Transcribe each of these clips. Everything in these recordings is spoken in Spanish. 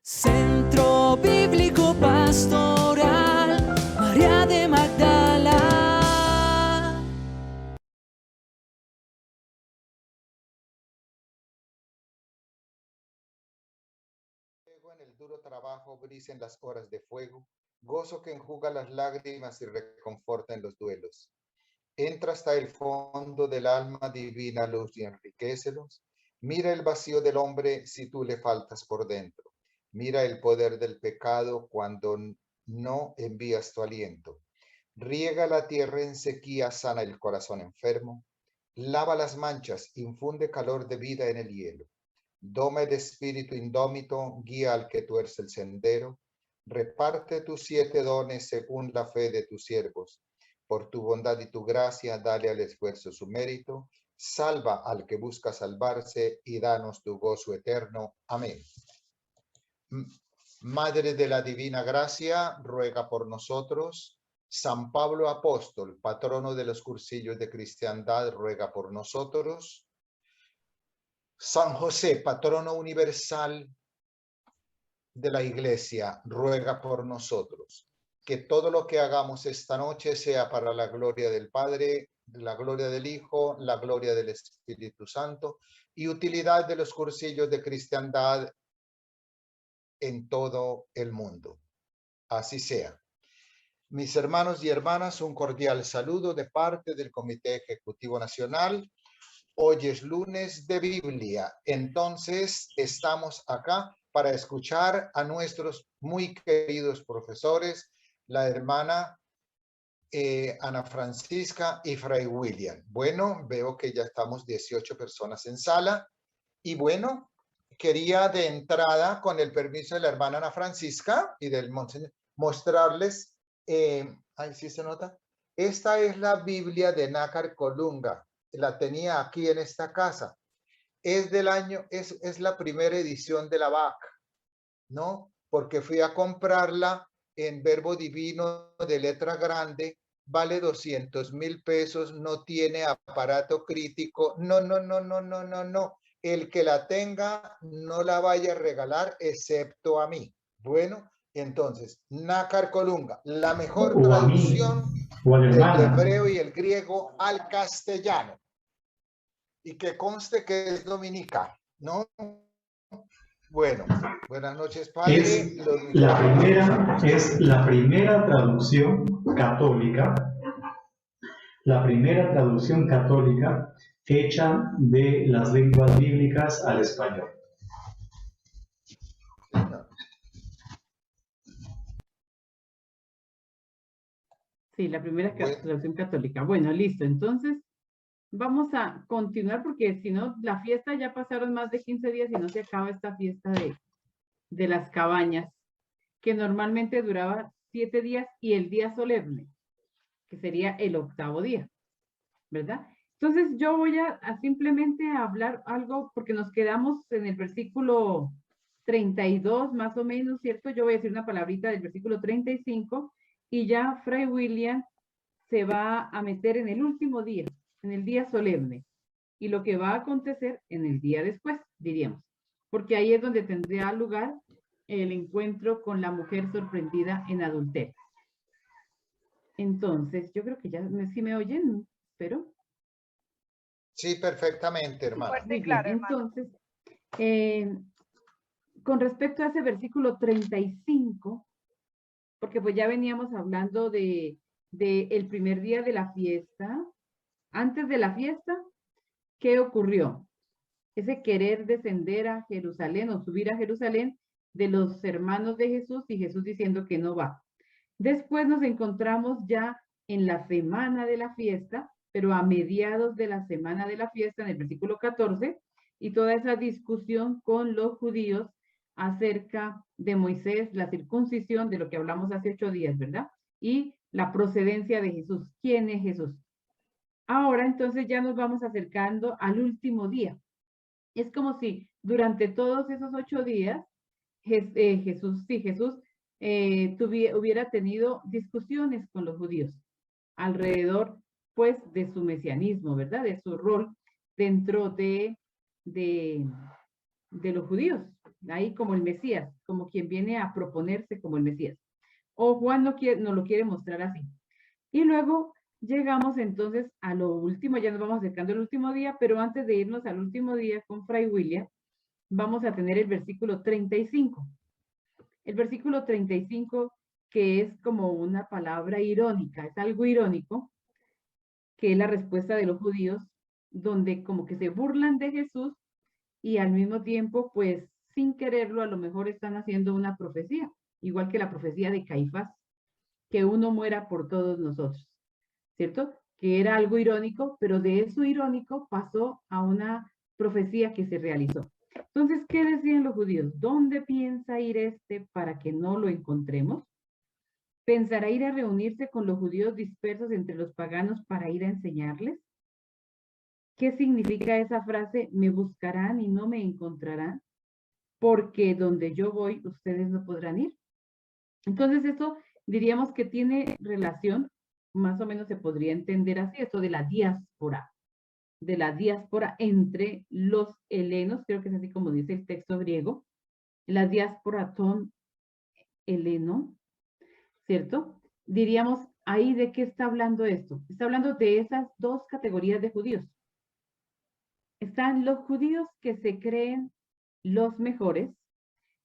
Centro Bíblico Pastoral María de Magdala. En el duro trabajo brisa en las horas de fuego, gozo que enjuga las lágrimas y reconforta en los duelos. Entra hasta el fondo del alma, divina luz, y enriquecelos. Mira el vacío del hombre si tú le faltas por dentro. Mira el poder del pecado cuando no envías tu aliento. Riega la tierra en sequía, sana el corazón enfermo. Lava las manchas, infunde calor de vida en el hielo. Doma el espíritu indómito, guía al que tuerce el sendero. Reparte tus 7 dones según la fe de tus siervos. Por tu bondad y tu gracia, dale al esfuerzo su mérito. Salva al que busca salvarse y danos tu gozo eterno. Amén. Madre de la Divina Gracia, ruega por nosotros. San Pablo Apóstol, patrono de los cursillos de cristiandad, ruega por nosotros. San José, patrono universal de la Iglesia, ruega por nosotros. Que todo lo que hagamos esta noche sea para la gloria del Padre, la gloria del Hijo, la gloria del Espíritu Santo y utilidad de los cursillos de cristiandad en todo el mundo. Así sea. Mis hermanos y hermanas, un cordial saludo de parte del Comité Ejecutivo Nacional. Hoy es lunes de Biblia, entonces estamos acá para escuchar a nuestros muy queridos profesores, la hermana Ana Francisca y Fray William. Bueno, veo que ya estamos 18 personas en sala y bueno, quería de entrada, con el permiso de la hermana Ana Francisca y del monseñor, mostrarles, ahí sí se nota, esta es la Biblia de Nácar Colunga, la tenía aquí en esta casa, es del año, es la primera edición de la BAC, ¿no? Porque fui a comprarla en Verbo Divino de letra grande, vale 200,000 pesos, no tiene aparato crítico, no, el que la tenga no la vaya a regalar excepto a mí. Bueno, entonces, Nácar Colunga, la mejor traducción del hebreo y el griego al castellano. Y que conste que es dominica, ¿no? Bueno, buenas noches, padre. Es la primera traducción católica, hecha de las lenguas bíblicas al español. Sí, la primera traducción católica. Bueno, listo. Entonces, vamos a continuar porque si no, la fiesta ya pasaron más de 15 días y no se acaba esta fiesta de las cabañas, que normalmente duraba 7 días y el día solemne, que sería el 8º día, ¿verdad? Entonces, yo voy a simplemente hablar algo porque nos quedamos en el versículo 32, más o menos, ¿cierto? Yo voy a decir una palabrita del versículo 35 y ya Fray William se va a meter en el último día, en el día solemne, y lo que va a acontecer en el día después, diríamos, porque ahí es donde tendría lugar el encuentro con la mujer sorprendida en adulterio. Entonces, yo creo que ya, si me oyen, pero... Sí, perfectamente, hermano. Muy bien, entonces, con respecto a ese versículo 35, porque pues ya veníamos hablando de el primer día de la fiesta. Antes de la fiesta, ¿qué ocurrió? Ese querer descender a Jerusalén o subir a Jerusalén de los hermanos de Jesús y Jesús diciendo que no va. Después nos encontramos ya en la semana de la fiesta, pero a mediados de la semana de la fiesta, en el versículo 14, y toda esa discusión con los judíos acerca de Moisés, la circuncisión, de lo que hablamos hace 8 días, ¿verdad? Y la procedencia de Jesús. ¿Quién es Jesús? Ahora entonces ya nos vamos acercando al último día. Es como si durante todos esos 8 días Jesús hubiera tenido discusiones con los judíos alrededor, pues, de su mesianismo, ¿verdad? De su rol dentro de de los judíos, ahí como el Mesías, como quien viene a proponerse como el Mesías. O Juan nos lo quiere mostrar así. Y luego llegamos entonces a lo último, ya nos vamos acercando al último día, pero antes de irnos al último día con Fray William, vamos a tener el versículo 35. El versículo 35, que es como una palabra irónica, es algo irónico, que es la respuesta de los judíos, donde como que se burlan de Jesús y al mismo tiempo, pues sin quererlo, a lo mejor están haciendo una profecía, igual que la profecía de Caifás, que uno muera por todos nosotros, ¿cierto? Que era algo irónico, pero de eso irónico pasó a una profecía que se realizó. Entonces, ¿qué decían los judíos? ¿Dónde piensa ir este para que no lo encontremos? ¿Pensará ir a reunirse con los judíos dispersos entre los paganos para ir a enseñarles? ¿Qué significa esa frase? Me buscarán y no me encontrarán, porque donde yo voy, ustedes no podrán ir. Entonces, esto diríamos que tiene relación, más o menos se podría entender así, esto de la diáspora entre los helenos, creo que es así como dice el texto griego, la diáspora ton heleno, ¿cierto? Diríamos, ahí de qué está hablando esto. Está hablando de esas dos categorías de judíos. Están los judíos que se creen los mejores,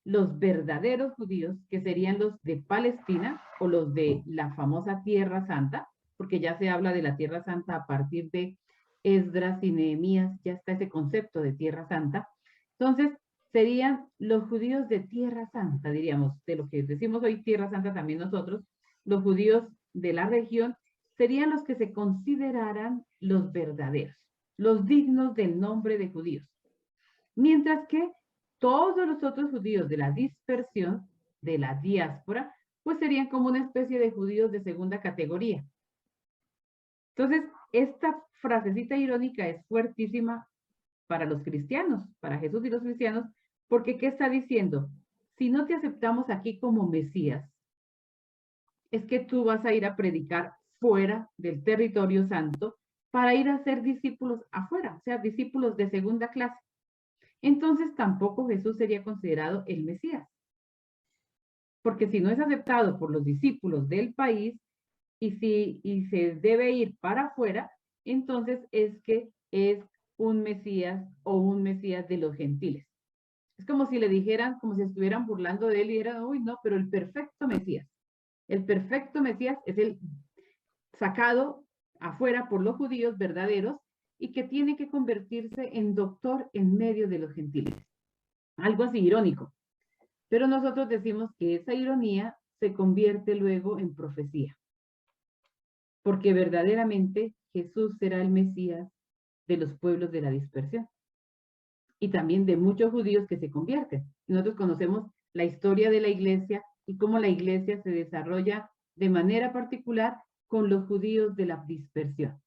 los verdaderos judíos, que serían los de Palestina o los de la famosa Tierra Santa, porque ya se habla de la Tierra Santa a partir de Esdras y Nehemías, ya está ese concepto de Tierra Santa. Entonces, serían los judíos de Tierra Santa, diríamos, de lo que decimos hoy Tierra Santa también nosotros, los judíos de la región, serían los que se consideraran los verdaderos, los dignos del nombre de judíos. Mientras que todos los otros judíos de la dispersión, de la diáspora, pues serían como una especie de judíos de segunda categoría. Entonces, esta frasecita irónica es fuertísima para los cristianos, para Jesús y los cristianos, porque ¿qué está diciendo? Si no te aceptamos aquí como Mesías, es que tú vas a ir a predicar fuera del territorio santo para ir a ser discípulos afuera, o sea, discípulos de segunda clase. Entonces tampoco Jesús sería considerado el Mesías. Porque si no es aceptado por los discípulos del país y se debe ir para afuera, entonces es que es un Mesías o un Mesías de los gentiles. Es como si le dijeran, como si estuvieran burlando de él y dijeran, uy, no, pero el perfecto Mesías. El perfecto Mesías es el sacado afuera por los judíos verdaderos y que tiene que convertirse en doctor en medio de los gentiles. Algo así irónico. Pero nosotros decimos que esa ironía se convierte luego en profecía. Porque verdaderamente Jesús será el Mesías de los pueblos de la dispersión. Y también de muchos judíos que se convierten. Nosotros conocemos la historia de la iglesia y cómo la iglesia se desarrolla de manera particular con los judíos de la dispersión.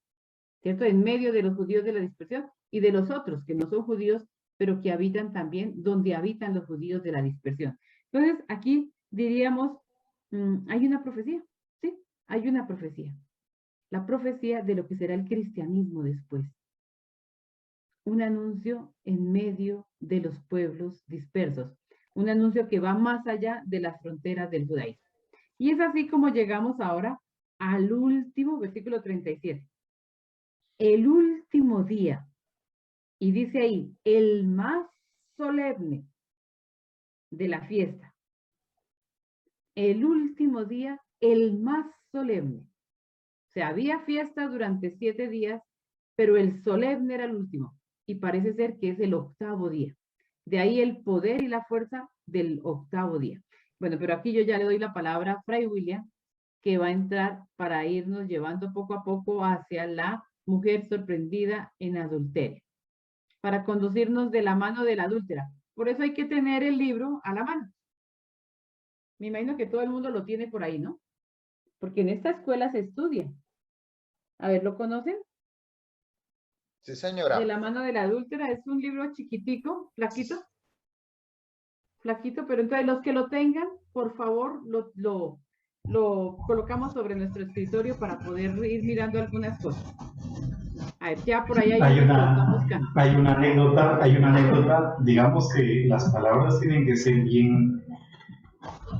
¿Cierto? En medio de los judíos de la dispersión y de los otros que no son judíos, pero que habitan también donde habitan los judíos de la dispersión. Entonces, aquí diríamos, hay una profecía, ¿sí? Hay una profecía. La profecía de lo que será el cristianismo después. Un anuncio en medio de los pueblos dispersos. Un anuncio que va más allá de las fronteras del judaísmo. Y es así como llegamos ahora al último versículo 37. El último día. Y dice ahí, el más solemne de la fiesta. El último día, el más solemne. O sea, había fiesta durante 7 días, pero el solemne era el último. Y parece ser que es el 8º día. De ahí el poder y la fuerza del 8º día. Bueno, pero aquí yo ya le doy la palabra a Fray William, que va a entrar para irnos llevando poco a poco hacia la mujer sorprendida en adulterio, para conducirnos de la mano de la adúltera. Por eso hay que tener el libro a la mano. Me imagino que todo el mundo lo tiene por ahí, ¿no? Porque en esta escuela se estudia. A ver, ¿lo conocen? Sí, señora. De la mano de la adúltera. Es un libro chiquitico, flaquito. Flaquito, pero entonces los que lo tengan, por favor, lo colocamos sobre nuestro escritorio para poder ir mirando algunas cosas. A ver, ya por ahí Hay unos que lo están una, buscando. hay una anécdota, digamos que las palabras tienen que ser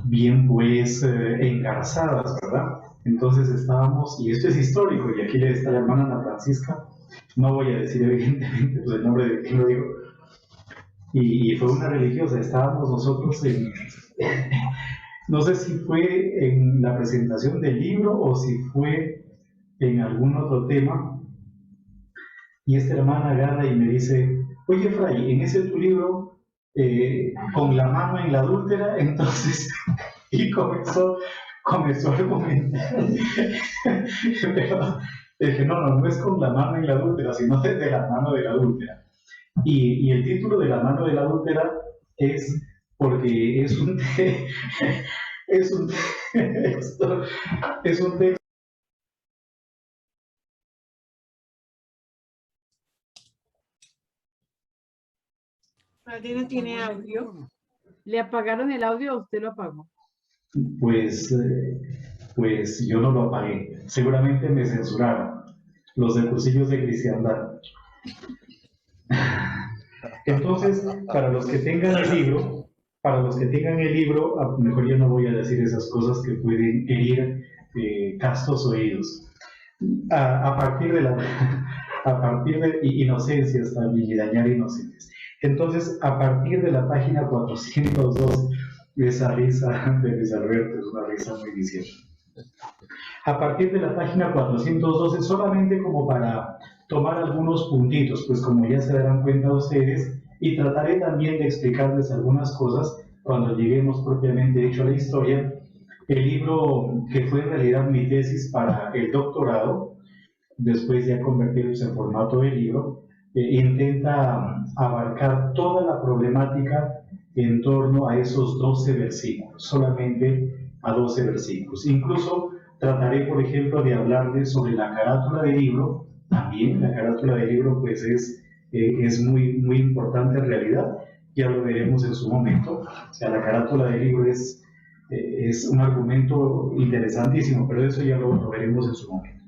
bien pues engarzadas, ¿verdad? Entonces estábamos, y esto es histórico, y aquí está la hermana Ana Francisca, no voy a decir evidentemente pues, el nombre de quien lo digo, y fue una religiosa, estábamos nosotros en, no sé si fue en la presentación del libro o si fue en algún otro tema, y esta hermana agarra y me dice, oye Fray, en ese tu libro, con la mano en la adúltera, entonces, y comenzó a argumentar. Pero dije, no es con la mano en la adúltera, sino desde la mano de la adúltera. Y el título de la mano de la adúltera es porque es un es un texto, es un texto. Martina tiene audio. ¿Le apagaron el audio o usted lo apagó? Pues yo no lo apagué. Seguramente me censuraron los de cursillos de cristiandad. Entonces, para los que tengan el libro, mejor yo no voy a decir esas cosas que pueden herir castos oídos. A partir de inocencias también y dañar inocentes. Entonces, a partir de la página 402, esa risa de Luis Alberto es una risa muy viciosa. A partir de la página 412, solamente como para tomar algunos puntitos, pues como ya se darán cuenta ustedes, y trataré también de explicarles algunas cosas cuando lleguemos propiamente dicho a la historia. El libro que fue en realidad mi tesis para el doctorado, después ya convertirse en formato de libro, intenta abarcar toda la problemática en torno a esos 12 versículos, solamente a 12 versículos. Incluso trataré, por ejemplo, de hablarles sobre la carátula del libro. También la carátula del libro pues es muy importante en realidad, ya lo veremos en su momento. O sea, la carátula del libro es un argumento interesantísimo, pero eso ya lo veremos en su momento.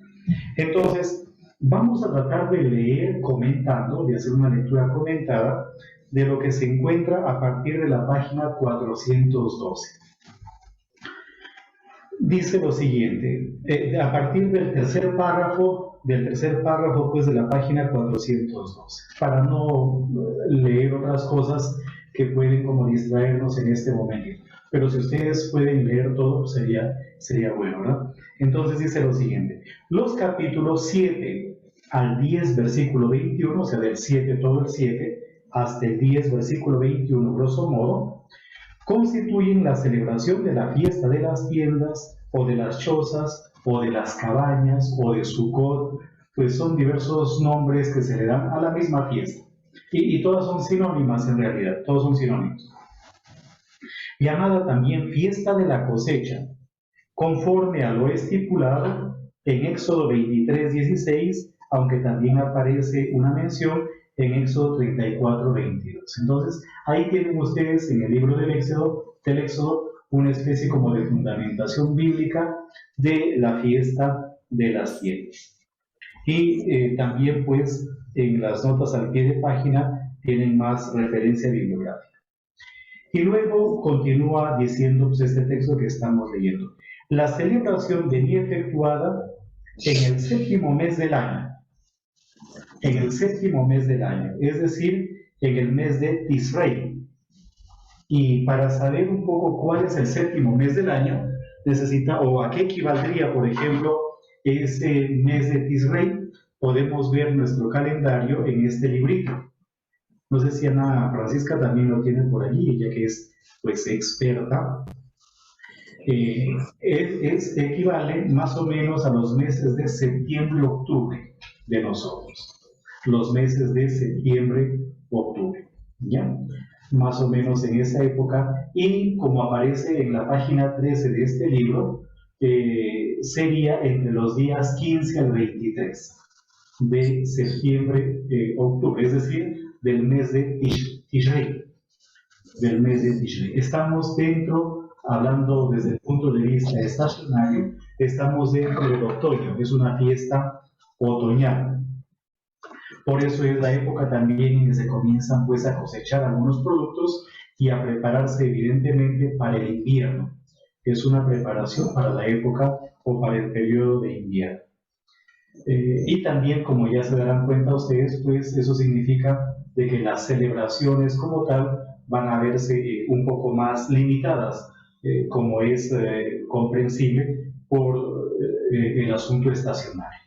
Entonces, vamos a tratar de leer comentando, de hacer una lectura comentada de lo que se encuentra a partir de la página 412. Dice lo siguiente, a partir del tercer párrafo pues de la página 412, para no leer otras cosas que pueden como distraernos en este momento. Pero si ustedes pueden leer todo, sería bueno, ¿verdad? Entonces dice lo siguiente, los capítulos 7 al 10, versículo 21, o sea, del 7, todo el 7, hasta el 10, versículo 21, grosso modo, constituyen la celebración de la fiesta de las tiendas, o de las chozas, o de las cabañas, o de Sukkot, pues son diversos nombres que se le dan a la misma fiesta. Y todas son sinónimas en realidad, todos son sinónimos. Llamada también fiesta de la cosecha, conforme a lo estipulado en Éxodo 23:16, aunque también aparece una mención en Éxodo 34:22. Entonces, ahí tienen ustedes en el libro del Éxodo una especie como de fundamentación bíblica de la fiesta de las tiendas. Y también, pues, en las notas al pie de página tienen más referencia bibliográfica. Y luego continúa diciendo pues, este texto que estamos leyendo. La celebración venía efectuada en el séptimo mes del año. En el séptimo mes del año, es decir, en el mes de Tisrei. Y para saber un poco cuál es el séptimo mes del año, o a qué equivaldría, por ejemplo, ese mes de Tisrei, podemos ver nuestro calendario en este librito. No sé si Ana Francisca también lo tiene por allí, ella que es pues experta. Equivale más o menos a los meses de septiembre-octubre de nosotros. Los meses de septiembre-octubre, ¿ya? Más o menos en esa época, y como aparece en la página 13 de este libro, sería entre los días 15 al 23 de septiembre-octubre, es decir, del mes de Tishrei. Estamos dentro, hablando desde el punto de vista estacionario, estamos dentro del otoño, es una fiesta otoñal. Por eso es la época también en que se comienzan pues a cosechar algunos productos y a prepararse evidentemente para el invierno. Es una preparación para la época o para el periodo de invierno. Y también, como ya se darán cuenta ustedes, pues eso significa de que las celebraciones como tal van a verse un poco más limitadas, como es comprensible por el asunto estacionario.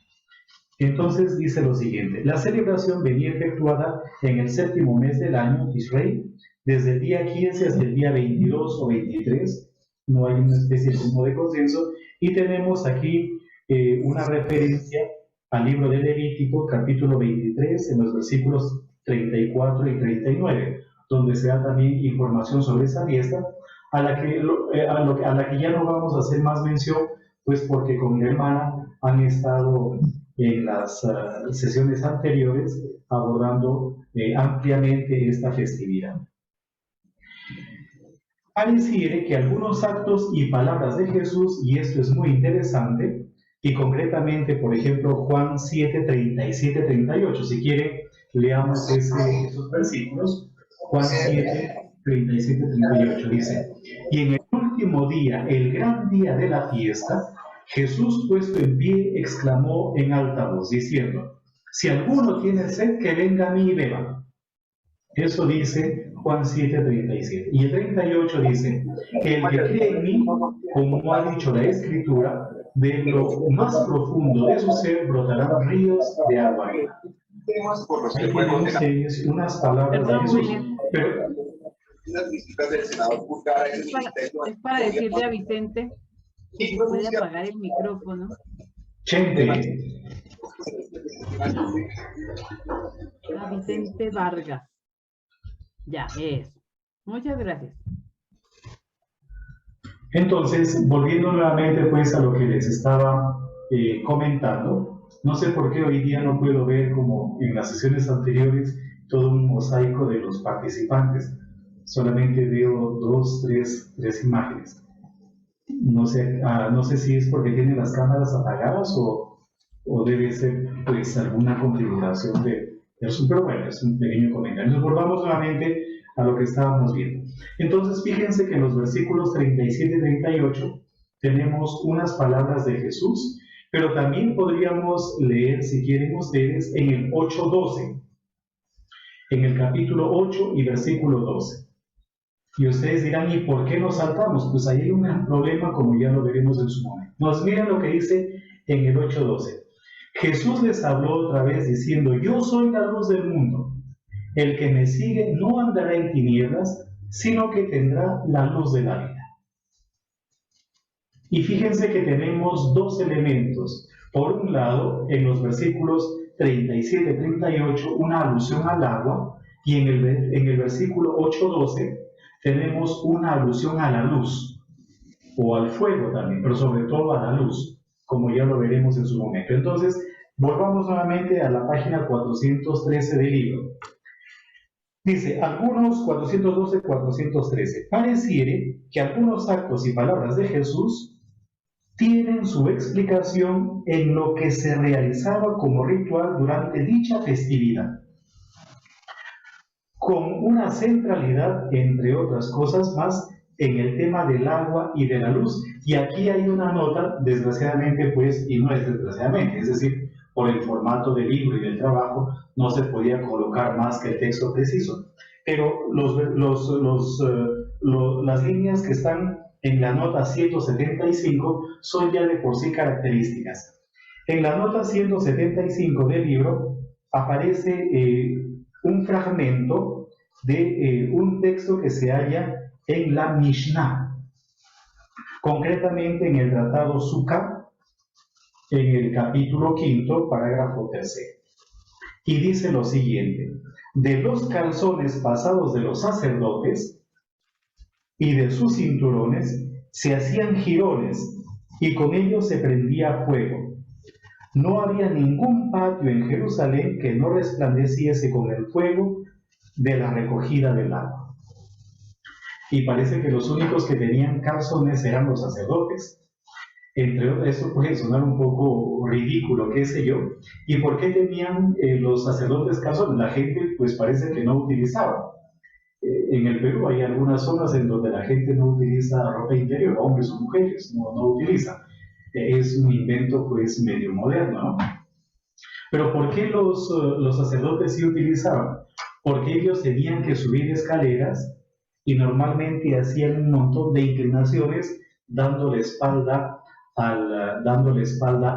Entonces dice lo siguiente: la celebración venía efectuada en el 7º mes del año, Tishrei, desde el día 15 hasta el día 22 o 23, no hay una especie como de consenso, y tenemos aquí una referencia al libro de Levítico, capítulo 23, en los versículos 34 y 39, donde se da también información sobre esa fiesta, a la que ya no vamos a hacer más mención, pues porque con mi hermana han estado en las sesiones anteriores abordando ampliamente esta festividad. Pareciera que algunos actos y palabras de Jesús, y esto es muy interesante, y concretamente, por ejemplo, Juan 7, 37, 38, si quiere, leamos esos versículos. Juan 7, 37, 38 dice: y en el último día, el gran día de la fiesta, Jesús, puesto en pie, exclamó en alta voz, diciendo: si alguno tiene sed, que venga a mí y beba. Eso dice Juan 7, 37. Y el 38 dice: el que cree en mí, como ha dicho la Escritura, de lo más profundo de su ser brotarán ríos de agua. Ahí tenemos unas palabras de Jesús. Pero, es para decirle a Vicente que se puede apagar el micrófono. Chente. A Vicente Vargas. Ya, eso. Muchas gracias. Entonces, volviendo nuevamente pues a lo que les estaba comentando, no sé por qué hoy día no puedo ver, como en las sesiones anteriores, todo un mosaico de los participantes. Solamente veo tres imágenes. No sé si es porque tienen las cámaras apagadas o debe ser pues alguna configuración de eso, pero bueno, es un pequeño comentario. Nos volvamos nuevamente a lo que estábamos viendo. Entonces, fíjense que en los versículos 37 y 38 tenemos unas palabras de Jesús, pero también podríamos leer, si quieren ustedes, en el 8:12, en el capítulo 8 y versículo 12. Y ustedes dirán: ¿y por qué nos saltamos? Pues ahí hay un gran problema, como ya lo veremos en su momento. Nos miren lo que dice en el 8:12. Jesús les habló otra vez diciendo: yo soy la luz del mundo. El que me sigue no andará en tinieblas, sino que tendrá la luz de la vida. Y fíjense que tenemos dos elementos. Por un lado, en los versículos 37 y 38, una alusión al agua, y en el versículo 8:12 tenemos una alusión a la luz, o al fuego también, pero sobre todo a la luz, como ya lo veremos en su momento. Entonces, volvamos nuevamente a la página 413 del libro. Dice, 412, 413. Pareciere que algunos actos y palabras de Jesús tienen su explicación en lo que se realizaba como ritual durante dicha festividad, con una centralidad, entre otras cosas más, en el tema del agua y de la luz. Y aquí hay una nota, desgraciadamente, pues, y no es desgraciadamente, es decir, por el formato del libro y del trabajo, no se podía colocar más que el texto preciso. Pero las líneas que están en la nota 175 son ya de por sí características. En la nota 175 del libro aparece un fragmento de un texto que se halla en la Mishnah, concretamente en el tratado Sukkah, en el capítulo 5, parágrafo 3. Y dice lo siguiente: de los calzones pasados de los sacerdotes y de sus cinturones se hacían jirones, y con ellos se prendía fuego. No había ningún patio en Jerusalén que no resplandeciese con el fuego de la recogida del agua. Y parece que los únicos que tenían calzones eran los sacerdotes. Esto puede sonar un poco ridículo, qué sé yo. ¿Y por qué tenían los sacerdotes calzones? La gente pues parece que no utilizaba. En el Perú hay algunas zonas en donde la gente no utiliza ropa interior, hombres o mujeres, no utilizan. Es un invento pues medio moderno, ¿no? Pero ¿por qué los sacerdotes sí utilizaban? Porque ellos tenían que subir escaleras y normalmente hacían un montón de inclinaciones dándole espalda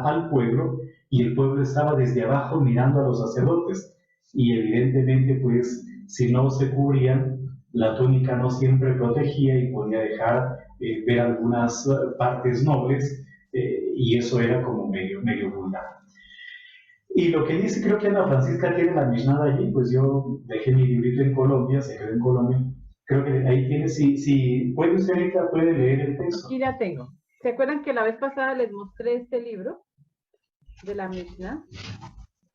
al pueblo, y el pueblo estaba desde abajo mirando a los sacerdotes, y evidentemente pues si no se cubrían, la túnica no siempre protegía y podía dejar ver algunas partes nobles, y eso era como medio vulgar. Y lo que dice, creo que Ana Francisca tiene la Mishnah allí, pues yo dejé mi librito en Colombia, se quedó en Colombia. Creo que ahí tiene, si puede usted ahorita, puede leer el texto. Aquí ya tengo. ¿Se acuerdan que la vez pasada les mostré este libro de la Mishnah?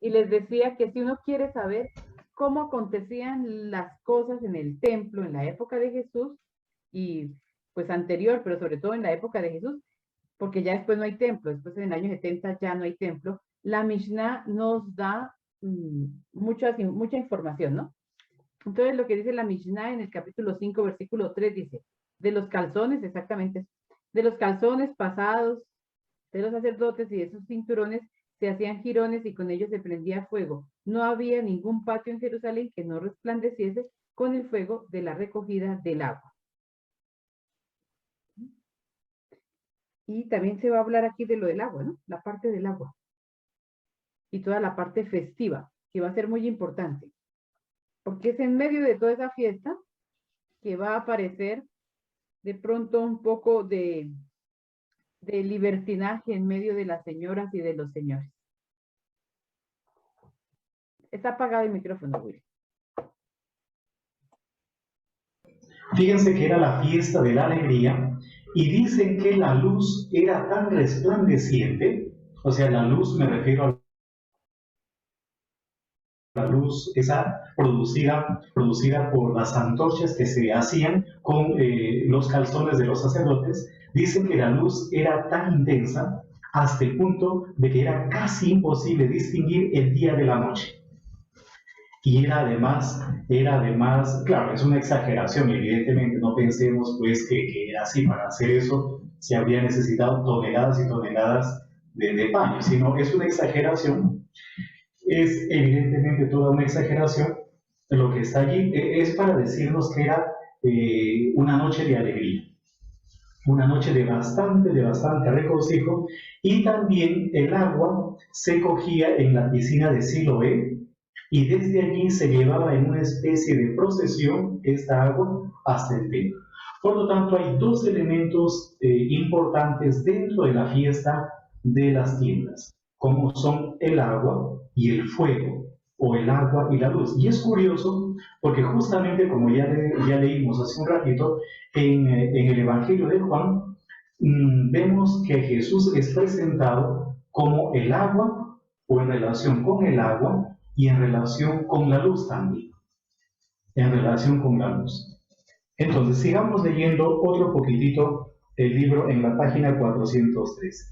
Y les decía que si uno quiere saber cómo acontecían las cosas en el templo en la época de Jesús, y pues anterior, pero sobre todo en la época de Jesús, porque ya después no hay templo, después en el año 70 ya no hay templo, la Mishnah nos da mucha información, ¿no? Entonces lo que dice la Mishnah en el capítulo 5, versículo 3 dice, de los calzones, exactamente, de los calzones pasados de los sacerdotes y de sus cinturones se hacían jirones y con ellos se prendía fuego. No había ningún patio en Jerusalén que no resplandeciese con el fuego de la recogida del agua. Y también se va a hablar aquí de lo del agua, ¿no? La parte del agua. Y toda la parte festiva, que va a ser muy importante. Porque es en medio de toda esa fiesta que va a aparecer de pronto un poco de libertinaje en medio de las señoras y de los señores. Está apagado el micrófono, Willy. Fíjense que era la fiesta de la alegría, y dicen que la luz era tan resplandeciente, o sea, la luz, me refiero a la luz esa producida por las antorchas que se hacían con los calzones de los sacerdotes. Dicen que la luz era tan intensa hasta el punto de que era casi imposible distinguir el día de la noche. Y era además, claro, es una exageración, evidentemente, no pensemos pues que era así. Para hacer eso se habría necesitado toneladas y toneladas de paño, sino es una exageración. Es evidentemente toda una exageración. Lo que está allí es para decirnos que era una noche de alegría, una noche de bastante regocijo, y también el agua se cogía en la piscina de Siloé, y desde allí se llevaba en una especie de procesión esta agua hasta el templo. Por lo tanto, hay dos elementos importantes dentro de la fiesta de las tiendas, como son el agua y el fuego, o el agua y la luz. Y es curioso porque justamente, como ya leímos hace un ratito, en el Evangelio de Juan, vemos que Jesús es presentado como el agua, o en relación con el agua, y en relación con la luz también. En relación con la luz. Entonces, sigamos leyendo otro poquitito el libro en la página 413.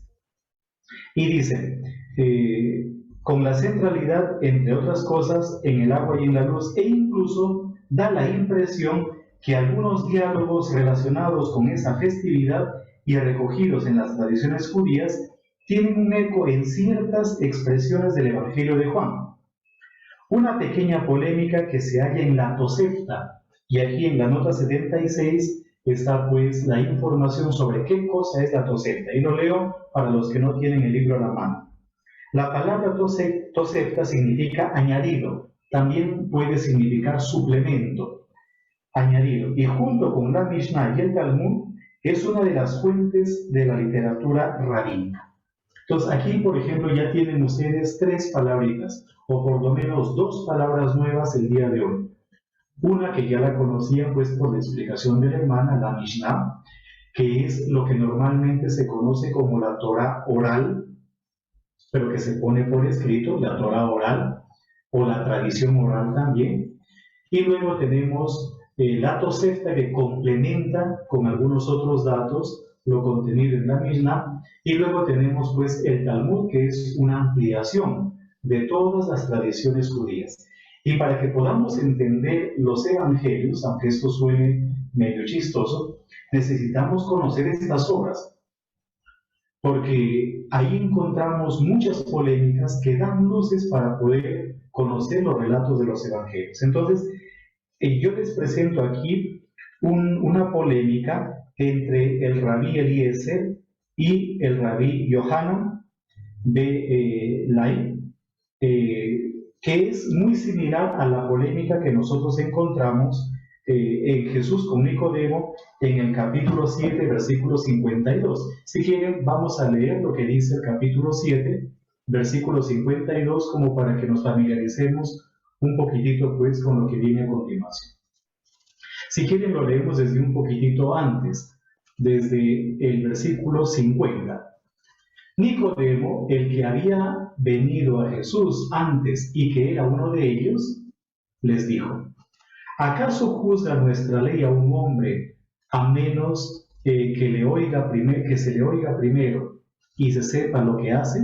Y dice, con la centralidad, entre otras cosas, en el agua y en la luz, e incluso da la impresión que algunos diálogos relacionados con esa festividad y recogidos en las tradiciones judías tienen un eco en ciertas expresiones del Evangelio de Juan. Una pequeña polémica que se halla en la Tosefta, y aquí en la nota 76 está pues la información sobre qué cosa es la Tosefta, y lo leo para los que no tienen el libro a la mano. La palabra Tosefta significa añadido, también puede significar suplemento, añadido, y junto con la Mishnah y el Talmud es una de las fuentes de la literatura rabínica. Entonces aquí, por ejemplo, ya tienen ustedes 3 palabritas, o por lo menos 2 palabras nuevas el día de hoy. Una que ya la conocían pues por la explicación de la hermana, la Mishnah, que es lo que normalmente se conoce como la Torah oral, pero que se pone por escrito, la Torah oral, o la tradición oral también. Y luego tenemos la Tosefta, que complementa con algunos otros datos lo contenido en la Mishnah, y luego tenemos pues el Talmud, que es una ampliación de todas las tradiciones judías. Y para que podamos entender los evangelios, aunque esto suene medio chistoso, necesitamos conocer estas obras, porque ahí encontramos muchas polémicas que dan luces para poder conocer los relatos de los evangelios. Entonces, yo les presento aquí una polémica entre el rabí Eliezer y el rabí Yohanan de Lai, que es muy similar a la polémica que nosotros encontramos en Jesús con Nicodemo en el capítulo 7, versículo 52. Si quieren, vamos a leer lo que dice el capítulo 7, versículo 52, como para que nos familiaricemos un poquitito pues con lo que viene a continuación. Si quieren, lo leemos desde un poquitito antes, desde el versículo 50. Nicodemo, el que había venido a Jesús antes y que era uno de ellos, les dijo: ¿acaso juzga nuestra ley a un hombre a menos que se le oiga primero y se sepa lo que hace?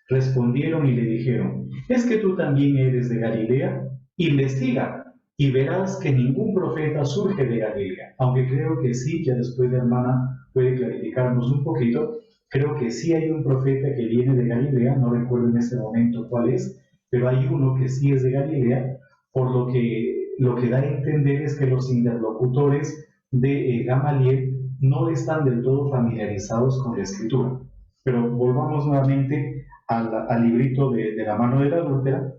Respondieron y le dijeron: ¿es que tú también eres de Galilea? Investiga y verás que ningún profeta surge de Galilea. Aunque creo que sí, ya después la hermana puede clarificarnos un poquito. Creo que sí hay un profeta que viene de Galilea, no recuerdo en este momento cuál es, pero hay uno que sí es de Galilea, por lo que da a entender es que los interlocutores de Gamaliel no están del todo familiarizados con la escritura. Pero volvamos nuevamente al librito de la mano de la adúltera,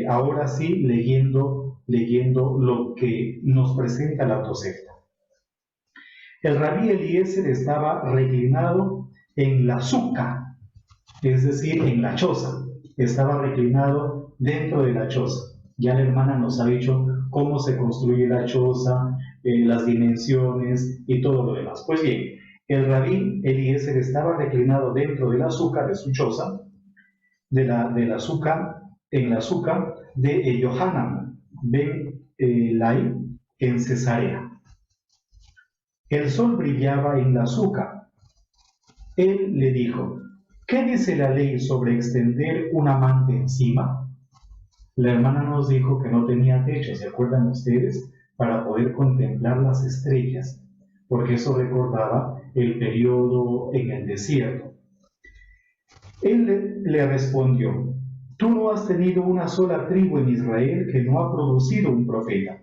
ahora sí leyendo lo que nos presenta la Tosefta. El rabí Eliezer estaba reclinado en la suca, es decir, en la choza. Estaba reclinado dentro de la choza. Ya la hermana nos ha dicho cómo se construye la choza, las dimensiones y todo lo demás. Pues bien, el rabí Eliezer estaba reclinado dentro de la suca de su choza, en la suca de Yohanan ben Lai en Cesarea. El sol brillaba en la suca. Él le dijo: ¿qué dice la ley sobre extender una manta encima? La hermana nos dijo que no tenía techo, ¿se acuerdan ustedes? Para poder contemplar las estrellas, porque eso recordaba el periodo en el desierto. Él le respondió: tú no has tenido una sola tribu en Israel que no ha producido un profeta.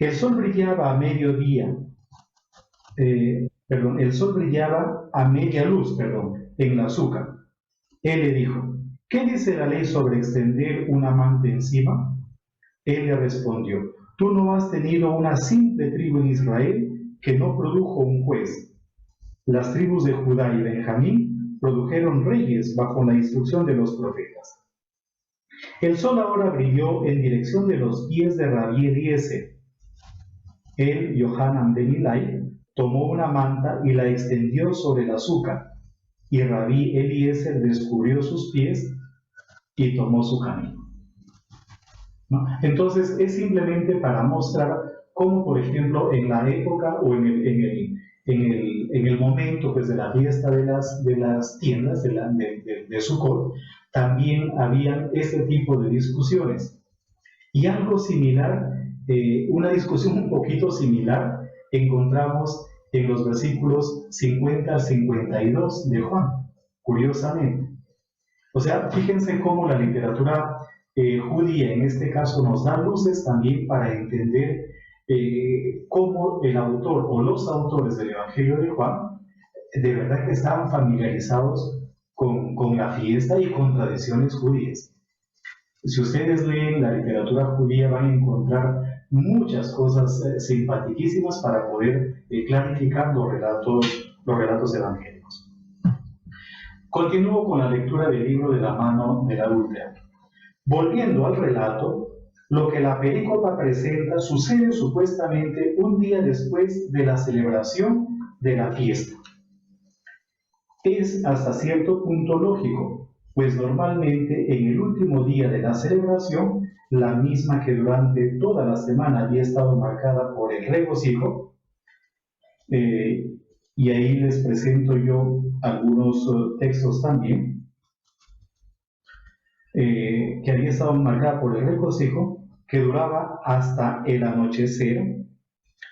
El sol brillaba a mediodía, el sol brillaba a media luz, en la azúcar. Él le dijo: ¿qué dice la ley sobre extender una manta encima? Él le respondió: tú no has tenido una simple tribu en Israel que no produjo un juez. Las tribus de Judá y Benjamín produjeron reyes bajo la instrucción de los profetas. El sol ahora brilló en dirección de los pies de Rabí Eliezer. Él, Yohanan ben Lai, tomó una manta y la extendió sobre el azúcar, y Rabí Eliezer descubrió sus pies y tomó su camino. ¿No? Entonces, es simplemente para mostrar cómo, por ejemplo, en la época o en el momento pues, de la fiesta de las tiendas de Sukkot, también habían este tipo de discusiones. Y algo similar, una discusión un poquito similar, encontramos en los versículos 50 al 52 de Juan, curiosamente. O sea, fíjense cómo la literatura judía en este caso nos da luces también para entender cómo el autor o los autores del Evangelio de Juan de verdad que estaban familiarizados con la fiesta y con tradiciones judías. Si ustedes leen la literatura judía van a encontrar muchas cosas simpaticísimas para poder clarificar los relatos evangélicos. Continúo con la lectura del libro de la mano de la adúltera. Volviendo al relato, lo que la perícopa presenta sucede supuestamente un día después de la celebración de la fiesta. Es hasta cierto punto lógico, pues normalmente en el último día de la celebración, la misma que durante toda la semana había estado marcada por el regocijo, y ahí les presento yo algunos textos también, que había estado marcada por el regocijo, que duraba hasta el anochecer,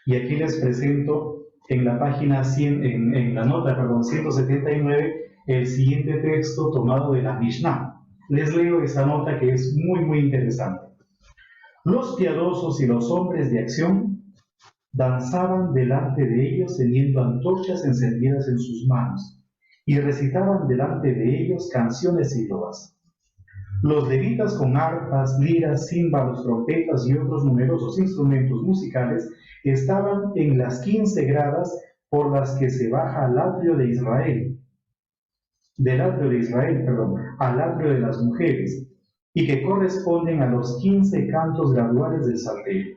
y aquí les presento en la página 100, en la nota, perdón, 179, el siguiente texto tomado de la Mishnah. Les leo esa nota que es muy, muy interesante. Los piadosos y los hombres de acción danzaban delante de ellos teniendo antorchas encendidas en sus manos y recitaban delante de ellos canciones y loas. Los levitas con arpas, liras, címbalos, trompetas y otros numerosos instrumentos musicales estaban en las 15 gradas por las que se baja al atrio de Israel, al atrio de las mujeres, y que corresponden a los 15 cantos graduales del salterio.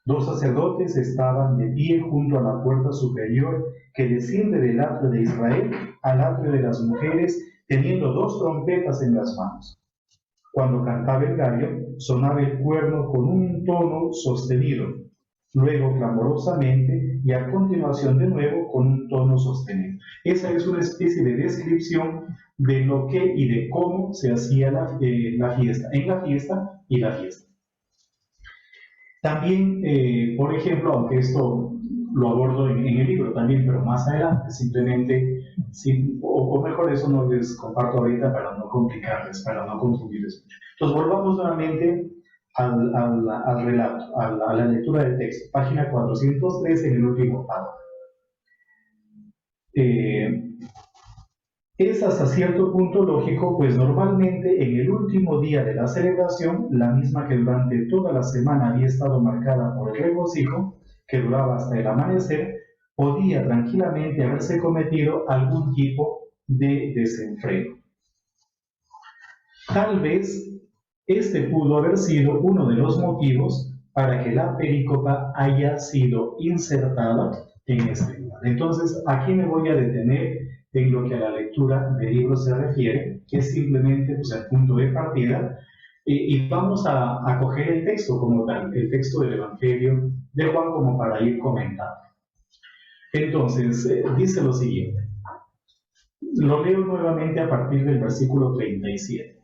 2 sacerdotes estaban de pie junto a la puerta superior que desciende del atrio de Israel al atrio de las mujeres, teniendo 2 trompetas en las manos. Cuando cantaba el gallo, sonaba el cuerno con un tono sostenido, luego clamorosamente y a continuación de nuevo con un tono sostenido. Esa es una especie de descripción de lo que y de cómo se hacía la fiesta, en la fiesta y la fiesta. También, por ejemplo, aunque esto lo abordo en el libro también, pero más adelante, simplemente, o mejor eso no les comparto ahorita para no complicarles, para no confundirles mucho. Entonces, volvamos nuevamente al relato, a la lectura del texto, página 403 en el último párrafo. Es hasta cierto punto lógico, pues normalmente en el último día de la celebración, la misma que durante toda la semana había estado marcada por el regocijo, que duraba hasta el amanecer, podía tranquilamente haberse cometido algún tipo de desenfreno. Tal vez este pudo haber sido uno de los motivos para que la perícopa haya sido insertada en este lugar. Entonces, aquí me voy a detener en lo que a la lectura del libro se refiere, que es simplemente pues, el punto de partida, y vamos a coger el texto como tal, el texto del Evangelio de Juan, como para ir comentando. Entonces, dice lo siguiente. Lo leo nuevamente a partir del versículo 37.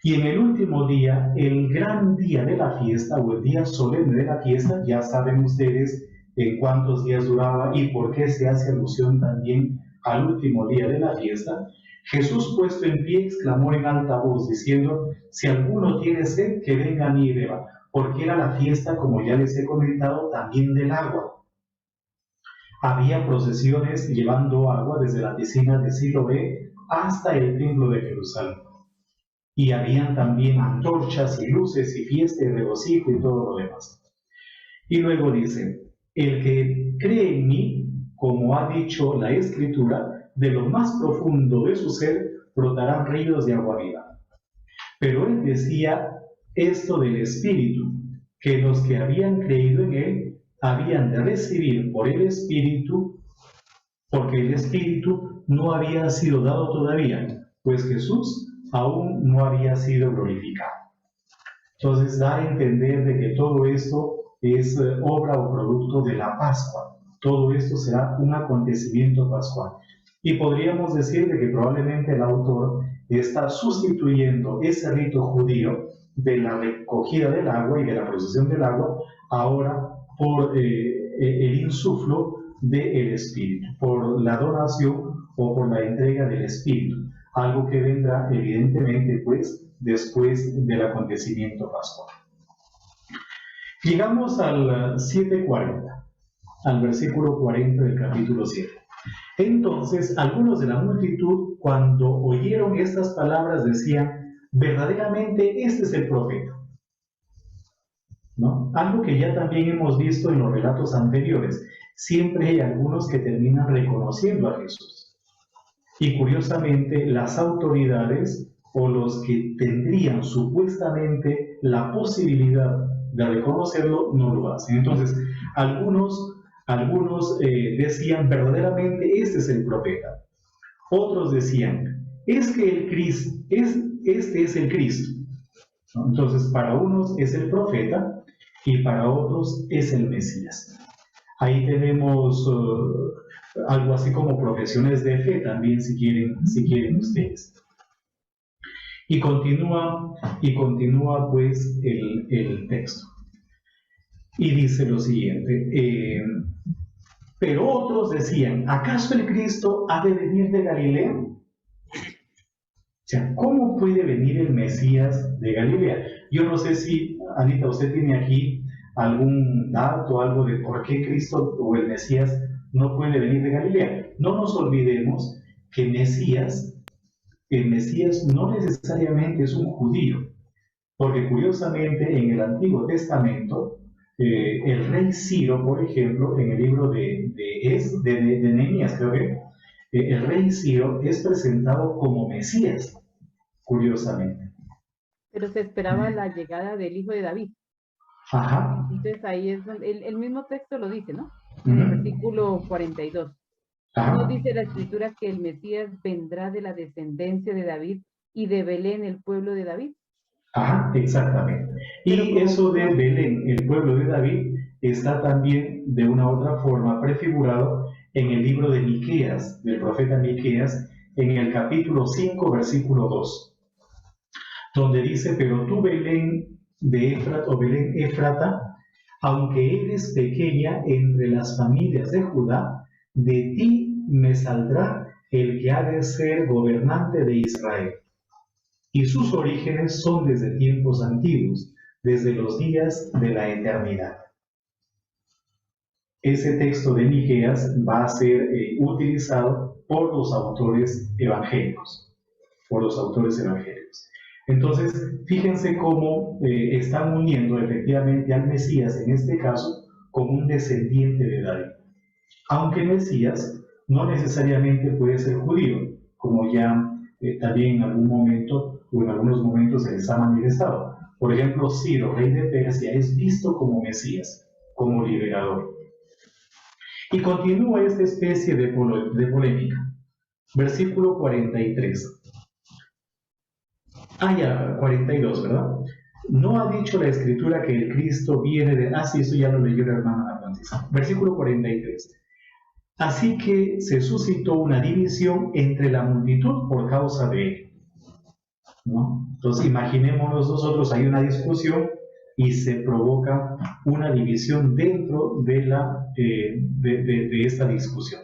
Y en el último día, el gran día de la fiesta, o el día solemne de la fiesta, ya saben ustedes en cuántos días duraba y por qué se hace alusión también al último día de la fiesta, Jesús puesto en pie exclamó en alta voz diciendo: si alguno tiene sed, que venga a mí y beba, porque era la fiesta, como ya les he comentado, también del agua. Había procesiones llevando agua desde la piscina de Siloé hasta el templo de Jerusalén. Y habían también antorchas y luces y fiesta y regocijo y todo lo demás. Y luego dice: el que cree en mí, como ha dicho la Escritura, de lo más profundo de su ser brotarán ríos de agua viva. Pero él decía esto del Espíritu, que los que habían creído en él habían de recibir por el Espíritu, porque el Espíritu no había sido dado todavía, pues Jesús aún no había sido glorificado. Entonces da a entender de que todo esto es obra o producto de la Pascua. Todo esto será un acontecimiento pascual. Y podríamos decir de que probablemente el autor está sustituyendo ese rito judío de la recogida del agua y de la procesión del agua ahora por el insuflo del Espíritu, por la donación o por la entrega del Espíritu, algo que vendrá evidentemente pues después del acontecimiento pascual. Llegamos al 7:40, al versículo 40 del capítulo 7. Entonces, algunos de la multitud, cuando oyeron estas palabras, decían: verdaderamente este es el profeta, ¿no? Algo que ya también hemos visto en los relatos anteriores. Siempre hay algunos que terminan reconociendo a Jesús. Y curiosamente, las autoridades o los que tendrían supuestamente la posibilidad de reconocerlo, no lo hacen. Entonces, algunos decían: verdaderamente este es el profeta. Otros decían: es que el Cristo, este es el Cristo, ¿no? Entonces, para unos es el profeta y para otros es el Mesías. Ahí tenemos algo así como profesiones de fe también, si quieren ustedes. Y continúa pues el texto. Y dice lo siguiente, pero otros decían, ¿acaso el Cristo ha de venir de Galilea? O sea, ¿cómo puede venir el Mesías de Galilea? Yo no sé si, Anita, usted tiene aquí algún dato, algo de por qué Cristo o el Mesías no puede venir de Galilea. No nos olvidemos que el Mesías no necesariamente es un judío, porque curiosamente en el Antiguo Testamento, el rey Ciro, por ejemplo, en el libro de Nehemías, creo que, el rey Ciro es presentado como Mesías, curiosamente. Pero se esperaba la llegada del hijo de David. Ajá. Entonces ahí es donde el mismo texto lo dice, ¿no? En el versículo 42. Ajá. Nos dice la escritura que el Mesías vendrá de la descendencia de David y de Belén, el pueblo de David. Ajá, exactamente. Y eso de Belén, el pueblo de David, está también de una u otra forma prefigurado en el libro de Miqueas, del profeta Miqueas, en el capítulo 5, versículo 2, donde dice, pero tú Belén de Éfrata, o Belén Éfrata, aunque eres pequeña entre las familias de Judá, de ti me saldrá el que ha de ser gobernante de Israel. Y sus orígenes son desde tiempos antiguos, desde los días de la eternidad. Ese texto de Miqueas va a ser utilizado por los autores evangélicos. Entonces, fíjense cómo están uniendo efectivamente al Mesías, en este caso, como un descendiente de David. Aunque el Mesías no necesariamente puede ser judío, como ya también en algún momento o en algunos momentos se les ha manifestado. Por ejemplo, Ciro, rey de Persia, es visto como Mesías, como liberador. Y continúa esta especie de polémica. Versículo 43. 42, ¿verdad? No ha dicho la Escritura que el Cristo viene de... sí, eso ya lo leyó la hermana Francisca. Versículo 43. Así que se suscitó una división entre la multitud por causa de él, ¿no? Entonces imaginémonos nosotros, hay una discusión y se provoca una división dentro de esta discusión.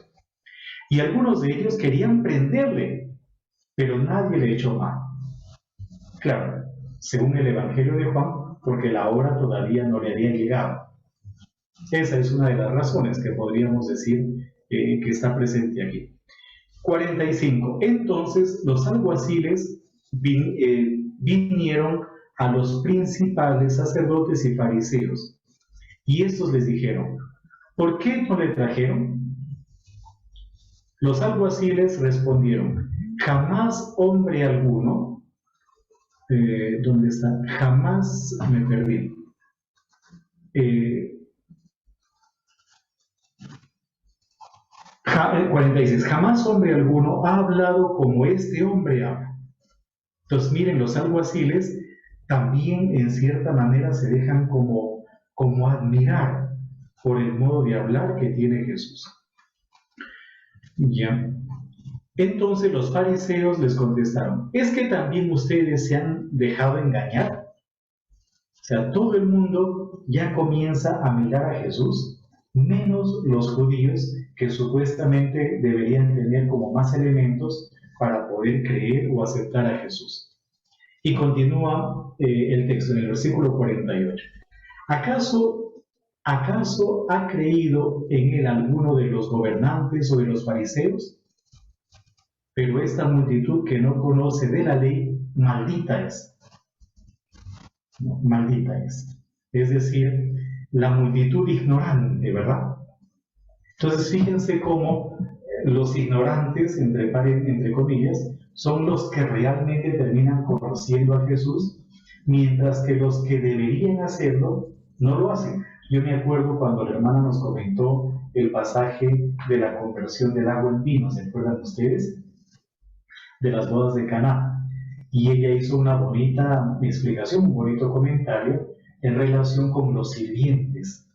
Y algunos de ellos querían prenderle, pero nadie le echó mano. Claro, según el Evangelio de Juan, porque la hora todavía no le había llegado. Esa es una de las razones que podríamos decir que está presente aquí. 45. Entonces los alguaciles vinieron a los principales sacerdotes y fariseos, y estos les dijeron, ¿por qué no le trajeron? Los alguaciles respondieron, jamás hombre alguno, ¿dónde está? Jamás me perdí. 46. Jamás hombre alguno ha hablado como este hombre habla. Entonces, miren, los alguaciles también en cierta manera se dejan como admirar por el modo de hablar que tiene Jesús. Ya. Entonces los fariseos les contestaron, ¿es que también ustedes se han dejado engañar? O sea, todo el mundo ya comienza a mirar a Jesús, menos los judíos que supuestamente deberían tener como más elementos para poder creer o aceptar a Jesús. Y continúa el texto en el versículo 48. ¿Acaso ha creído en él alguno de los gobernantes o de los fariseos? Pero esta multitud que no conoce de la ley, maldita es. No, maldita es. Es decir, la multitud ignorante, ¿verdad? Entonces, fíjense cómo los ignorantes, entre comillas, son los que realmente terminan conociendo a Jesús, mientras que los que deberían hacerlo no lo hacen. Yo me acuerdo cuando la hermana nos comentó el pasaje de la conversión del agua en vino, ¿se acuerdan ustedes? De las bodas de Caná. Y ella hizo una bonita explicación, un bonito comentario en relación con los sirvientes.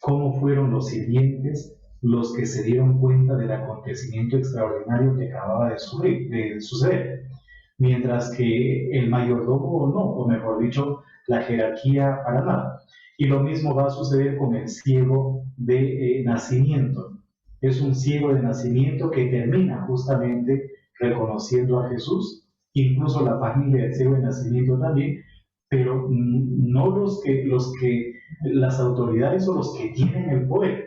cómo fueron los sirvientes los que se dieron cuenta del acontecimiento extraordinario que acababa de suceder, mientras que el mayordomo no, o mejor dicho, la jerarquía para nada. Y lo mismo va a suceder con el ciego de nacimiento. Es un ciego de nacimiento que termina justamente reconociendo a Jesús, incluso la familia del ciego de nacimiento también, pero no las autoridades o los que tienen el poder.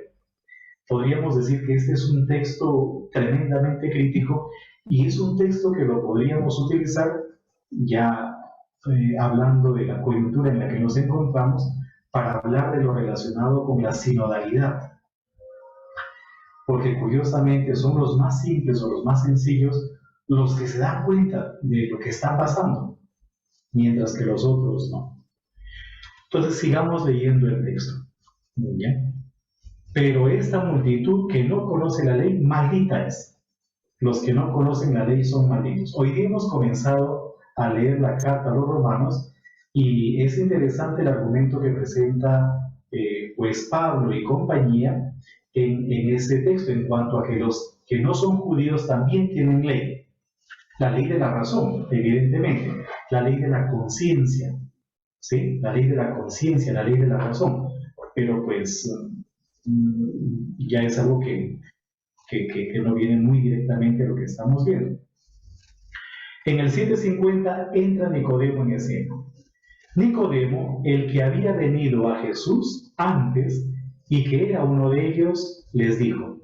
Podríamos decir que este es un texto tremendamente crítico y es un texto que lo podríamos utilizar ya hablando de la coyuntura en la que nos encontramos para hablar de lo relacionado con la sinodalidad. Porque curiosamente son los más simples o los más sencillos los que se dan cuenta de lo que está pasando, mientras que los otros no. Entonces sigamos leyendo el texto. Muy bien. Pero esta multitud que no conoce la ley, maldita es. Los que no conocen la ley son malditos. Hoy día hemos comenzado a leer la carta a los romanos y es interesante el argumento que presenta pues Pablo y compañía en ese texto en cuanto a que los que no son judíos también tienen ley. La ley de la razón, evidentemente, la ley de la conciencia, ¿sí? La ley de la conciencia, la ley de la razón, pero pues ya es algo que no viene muy directamente a lo que estamos viendo. En el 750 entra Nicodemo en escena. Nicodemo, el que había venido a Jesús antes y que era uno de ellos, les dijo: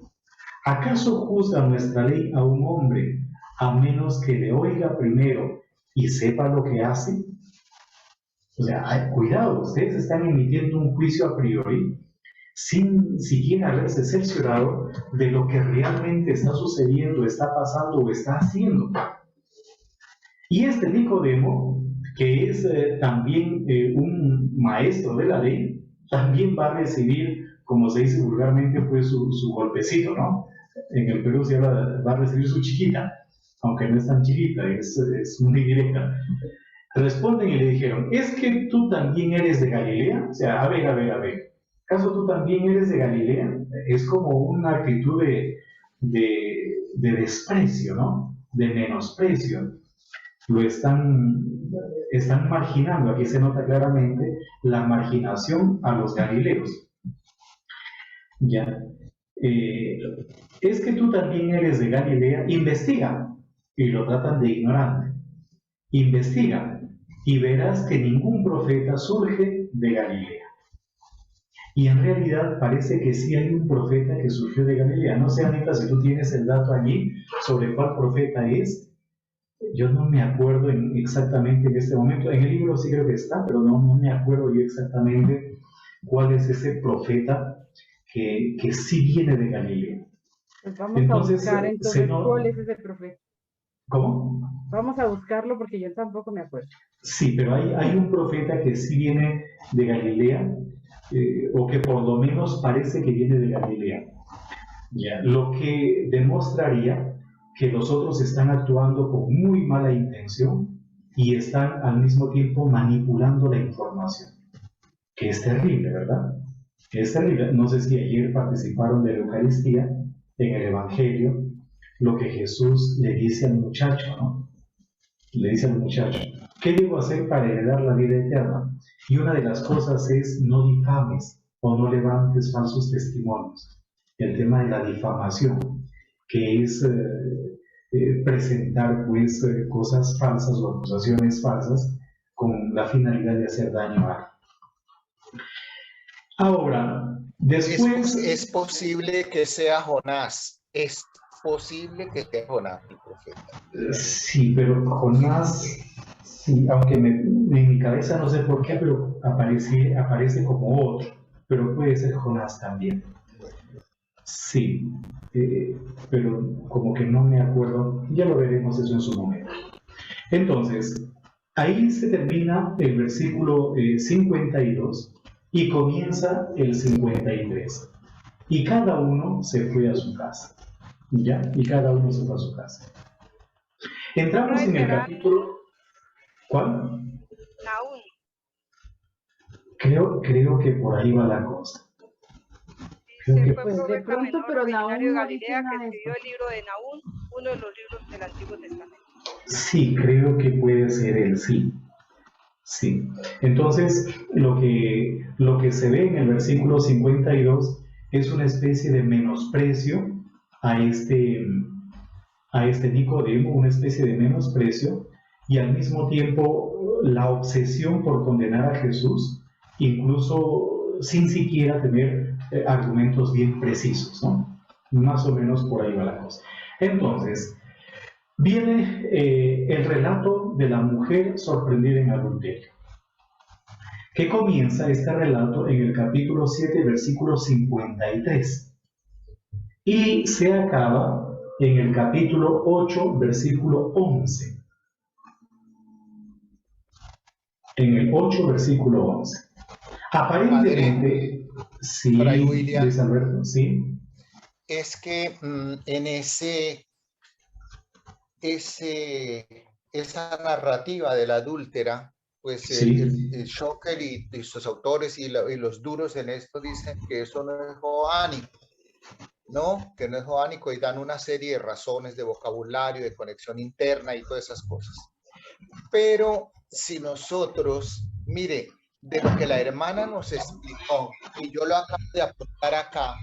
¿acaso juzga nuestra ley a un hombre a menos que le oiga primero y sepa lo que hace? O sea, cuidado, ustedes están emitiendo un juicio a priori sin siquiera haberse cerciorado de lo que realmente está sucediendo, está pasando o está haciendo. Y este Nicodemo, que es también un maestro de la ley, también va a recibir, como se dice vulgarmente, pues su golpecito, ¿no? En el Perú se va a recibir su chiquita, aunque no es tan chiquita, es muy directa. Responden y le dijeron: ¿es que tú también eres de Galilea? O sea, a ver. ¿Acaso tú también eres de Galilea? Es como una actitud de desprecio, ¿no? De menosprecio. Lo están marginando. Aquí se nota claramente la marginación a los galileos. Ya. ¿Es que tú también eres de Galilea? Investiga. Y lo tratan de ignorante. Investiga y verás que ningún profeta surge de Galilea. Y en realidad parece que sí hay un profeta que surgió de Galilea. No sé, Anita, si tú tienes el dato allí sobre cuál profeta es. Yo no me acuerdo exactamente en este momento. En el libro sí creo que está, pero no me acuerdo yo exactamente cuál es ese profeta que sí viene de Galilea. Pues vamos a buscar entonces cuál es ese profeta. ¿Cómo? Vamos a buscarlo porque yo tampoco me acuerdo. Sí, pero hay un profeta que sí viene de Galilea, o que por lo menos parece que viene de Galilea. Ya, lo que demostraría que los otros están actuando con muy mala intención y están al mismo tiempo manipulando la información, que es terrible, ¿verdad? Es terrible. No sé si ayer participaron de la Eucaristía, en el Evangelio, lo que Jesús le dice al muchacho, ¿no? Le dice al muchacho: ¿qué debo hacer para heredar la vida eterna? Y una de las cosas es: no difames o no levantes falsos testimonios. El tema de la difamación, que es presentar pues cosas falsas o acusaciones falsas con la finalidad de hacer daño a alguien. Ahora, después... Es posible que sea Jonás. Es posible que sea Jonás el profeta. Sí, pero Jonás, sí, aunque en mi cabeza no sé por qué, pero aparece como otro, pero puede ser Jonás también. Sí, pero como que no me acuerdo, ya lo veremos eso en su momento. Entonces, ahí se termina el versículo 52 y comienza el 53. Y cada uno se fue a su casa. ¿Ya? Y cada uno se fue a su casa. Entramos en el capítulo... ¿Cuál? Nahum. Creo que por ahí va la cosa. Creo que Fue Pues de profeta pronto, menor pero originario de Nahum no dice Galilea que nada de escribió esto. el libro de Nahum, uno de los libros del Antiguo Testamento. sí, creo que puede ser él, sí. Sí. Entonces, lo que se ve en el versículo 52 es una especie de menosprecio a este Nicodemo, una especie de menosprecio, y al mismo tiempo la obsesión por condenar a Jesús, incluso sin siquiera tener argumentos bien precisos, ¿no? Más o menos por ahí va la cosa. Entonces, viene el relato de la mujer sorprendida en adulterio, que comienza este relato en el capítulo 7, versículo 53, y se acaba en el capítulo 8, versículo 11. En el 8, versículo 11. Aparentemente, Fray sí, William, Luis Alberto, sí, es que en esa narrativa de la adúltera, pues sí, el Schocker y sus autores y los duros en esto dicen que eso no es joánico, ¿no? Que no es joánico, y dan una serie de razones de vocabulario, de conexión interna y todas esas cosas. Pero si nosotros, mire, de lo que la hermana nos explicó, y yo lo acabo de apuntar acá,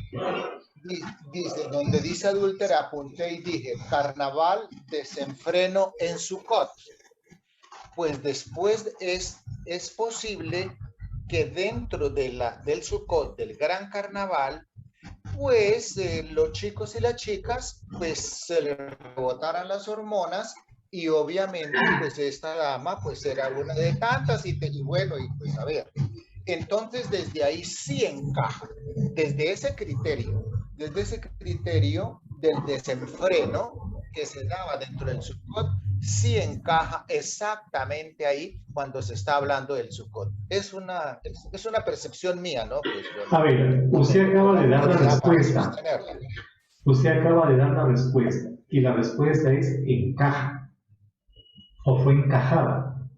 dice, donde dice adúltera, apunté y dije, carnaval, desenfreno en Sucot. Pues después es posible que dentro del Sucot, del gran carnaval, pues los chicos y las chicas, pues se les rebotaran las hormonas, y obviamente pues esta dama pues era una de tantas, y bueno, y pues a ver, entonces desde ahí sí encaja, desde ese criterio del desenfreno que se daba dentro del Sukkot, sí encaja exactamente ahí cuando se está hablando del Sukkot. Es una percepción mía, ¿no? Pues yo a ver, usted acaba de dar la respuesta. Usted acaba de dar la respuesta, y la respuesta es encaja, o fue encajada,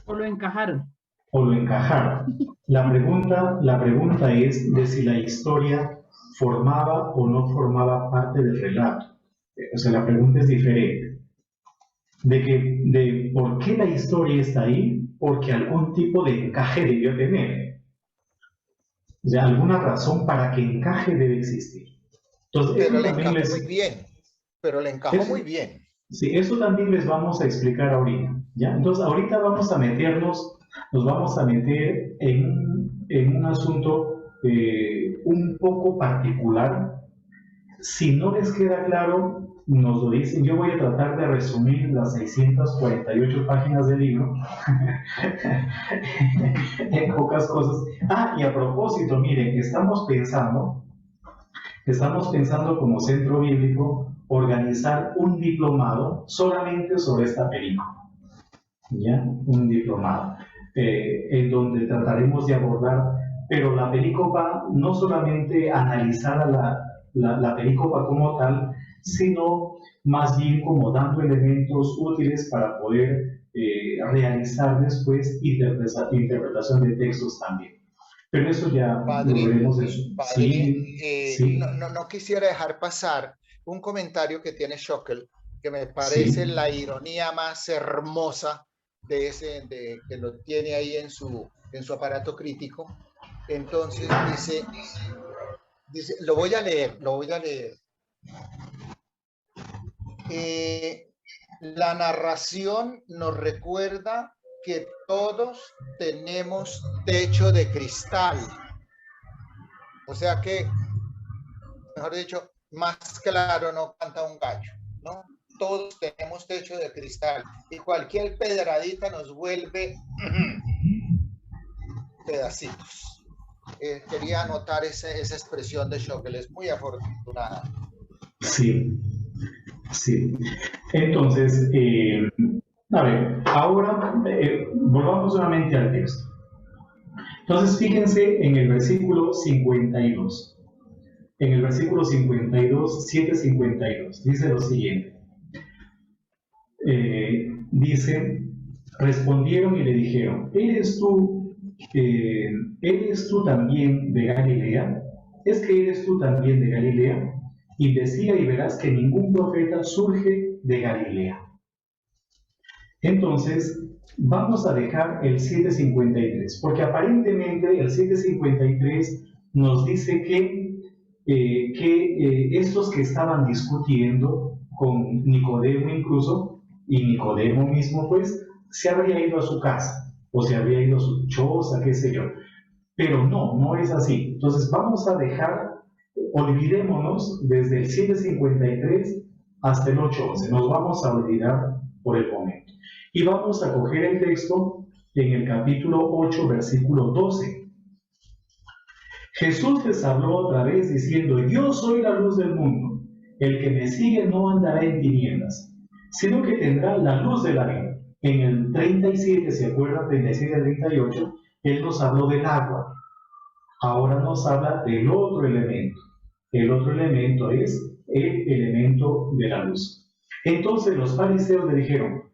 O lo encajaron. o lo encajaron. La pregunta es de si la historia formaba o no formaba parte del relato. O sea, la pregunta es diferente. De por qué la historia está ahí, porque algún tipo de encaje debió tener. O sea, alguna razón para que encaje debe existir. Entonces, pero eso le también encajó muy bien, pero le encajó muy bien. Sí, eso también les vamos a explicar ahorita, ¿ya? Entonces, ahorita vamos a meternos, nos vamos a meter en un asunto un poco particular. Si no les queda claro, nos lo dicen. Yo voy a tratar de resumir las 648 páginas del libro en pocas cosas. Ah, y a propósito, miren, estamos pensando como centro bíblico organizar un diplomado solamente sobre esta película, ¿ya? Un diplomado en donde trataremos de abordar, pero la película, no solamente analizar a la película como tal, sino más bien como dando elementos útiles para poder realizar después interpretación de textos también. Pero eso ya lo veremos eso. Sí. No quisiera dejar pasar un comentario que tiene Schockel, que me parece la ironía más hermosa de que lo tiene ahí en su aparato crítico. Entonces dice, lo voy a leer. La narración nos recuerda que todos tenemos techo de cristal. O sea que, mejor dicho, más claro no canta un gallo, ¿no? Todos tenemos techo de cristal, y cualquier pedradita nos vuelve pedacitos. Quería anotar esa expresión de Schockel, es muy afortunada. Sí. Entonces, a ver, ahora volvamos nuevamente al texto. Entonces, fíjense en el versículo 52. En el versículo 52, 7:52, dice lo siguiente. Dice, respondieron y le dijeron, ¿eres tú también de Galilea? ¿es que eres tú también de Galilea? Investiga y verás que ningún profeta surge de Galilea. Entonces, vamos a dejar el 753, porque aparentemente el 753 nos dice que estos que estaban discutiendo con Nicodemo incluso, y Nicodemo mismo pues, se habría ido a su casa, o se habría ido a su choza, qué sé yo. Pero no es así. Entonces vamos a dejar, olvidémonos desde el 753 hasta el 8:11, nos vamos a olvidar por el momento. Y vamos a coger el texto en el capítulo 8, versículo 12. Jesús les habló otra vez diciendo: yo soy la luz del mundo. El que me sigue no andará en tinieblas, sino que tendrá la luz de la vida. En el 37, ¿se acuerdan? 37 al 38, Él nos habló del agua. Ahora nos habla del otro elemento. El otro elemento es el elemento de la luz. Entonces los fariseos le dijeron: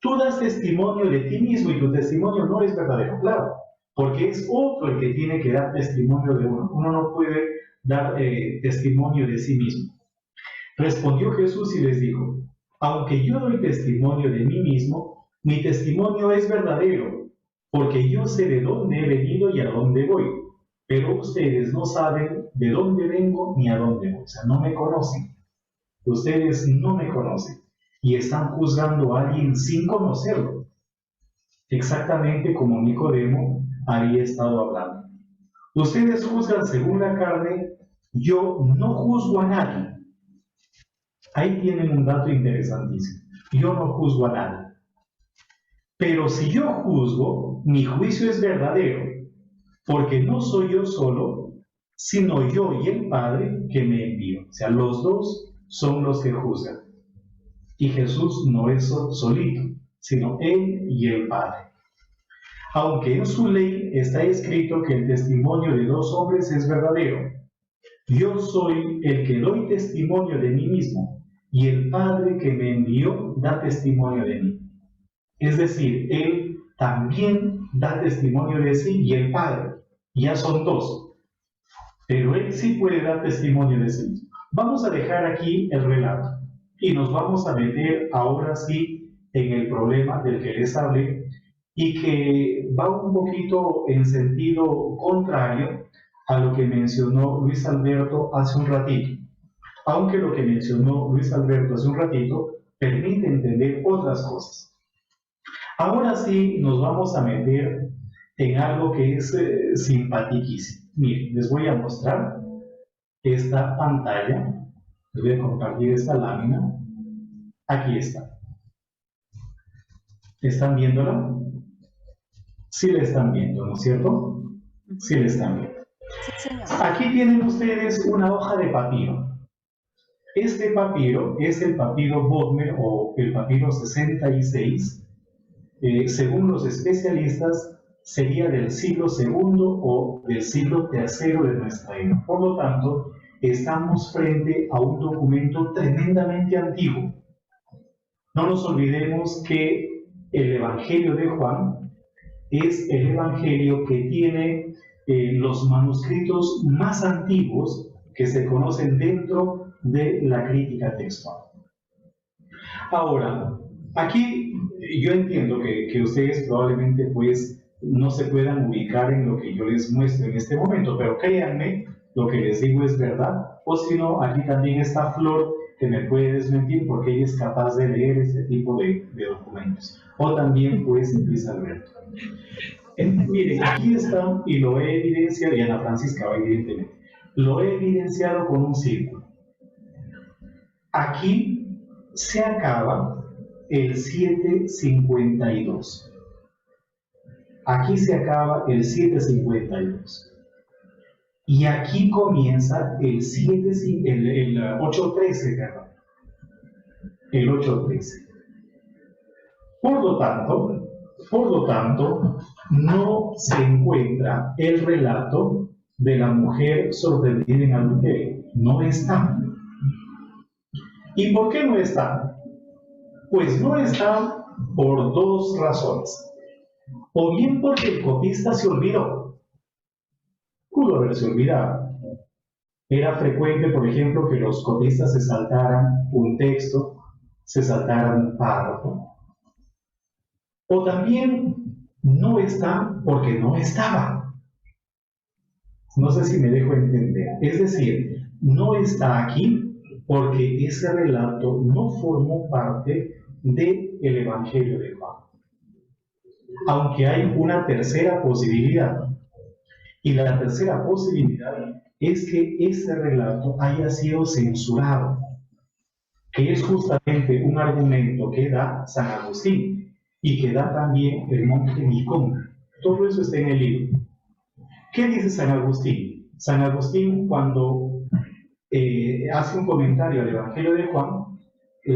tú das testimonio de ti mismo y tu testimonio no es verdadero. Claro, porque es otro el que tiene que dar testimonio de uno. Uno no puede dar testimonio de sí mismo. Respondió Jesús y les dijo: aunque yo doy testimonio de mí mismo, mi testimonio es verdadero, porque yo sé de dónde he venido y a dónde voy. Pero ustedes no saben de dónde vengo ni a dónde voy. O sea, no me conocen. Ustedes no me conocen. Y están juzgando a alguien sin conocerlo. Exactamente como Nicodemo había estado hablando. Ustedes juzgan según la carne, yo no juzgo a nadie. Ahí tienen un dato interesantísimo. Yo no juzgo a nadie. Pero si yo juzgo, mi juicio es verdadero, porque no soy yo solo, sino yo y el Padre que me envió. O sea, los dos son los que juzgan. Y Jesús no es solito, sino Él y el Padre. Aunque en su ley está escrito que el testimonio de dos hombres es verdadero, yo soy el que doy testimonio de mí mismo, y el Padre que me envió da testimonio de mí. Es decir, Él también da testimonio de sí y el Padre. Ya son dos. Pero Él sí puede dar testimonio de sí mismo. Vamos a dejar aquí el relato y nos vamos a meter ahora sí en el problema del que les hablé y que va un poquito en sentido contrario a lo que mencionó Luis Alberto hace un ratito. Aunque lo que mencionó Luis Alberto hace un ratito permite entender otras cosas. Ahora sí nos vamos a meter en algo que es simpaticísimo. Miren, les voy a mostrar esta pantalla. Les voy a compartir esta lámina. Aquí está. ¿Están viéndola? Sí la están viendo, ¿no es cierto? Sí la están viendo. Sí, señor. Aquí tienen ustedes una hoja de papiro. Este papiro es el papiro Bodmer o el papiro 66. Según los especialistas, sería del siglo II o del siglo III de nuestra era. Por lo tanto, estamos frente a un documento tremendamente antiguo. No nos olvidemos que el Evangelio de Juan es el Evangelio que tiene los manuscritos más antiguos que se conocen dentro de la crítica textual. Ahora, aquí yo entiendo que ustedes probablemente pues no se puedan ubicar en lo que yo les muestro en este momento, pero créanme, lo que les digo es verdad, o si no, aquí también está Flor, que me puede desmentir porque ella es capaz de leer este tipo de documentos, o también pues Luis Alberto. Miren, aquí está, y lo he evidenciado, y Ana Francisca evidentemente, lo he evidenciado con un círculo. Aquí se acaba el 752. Aquí se acaba el 752. Y aquí comienza el 813, perdón. El 813. Por lo tanto, no se encuentra el relato de la mujer sorprendida en adulterio. No está. ¿Y por qué no está? Pues no está por dos razones. O bien porque el copista se olvidó. Pudo haberse olvidado. Era frecuente, por ejemplo, que los copistas se saltaran un texto, se saltaran un párrafo, o también no está porque no estaba. No sé si me dejo entender. Es decir, no está aquí porque ese relato no formó parte del Evangelio de Juan. Aunque hay una tercera posibilidad. Y la tercera posibilidad es que ese relato haya sido censurado, que es justamente un argumento que da San Agustín y que da también el monje Nicón. Todo eso está en el libro. ¿Qué dice San Agustín? San Agustín, cuando hace un comentario al Evangelio de Juan,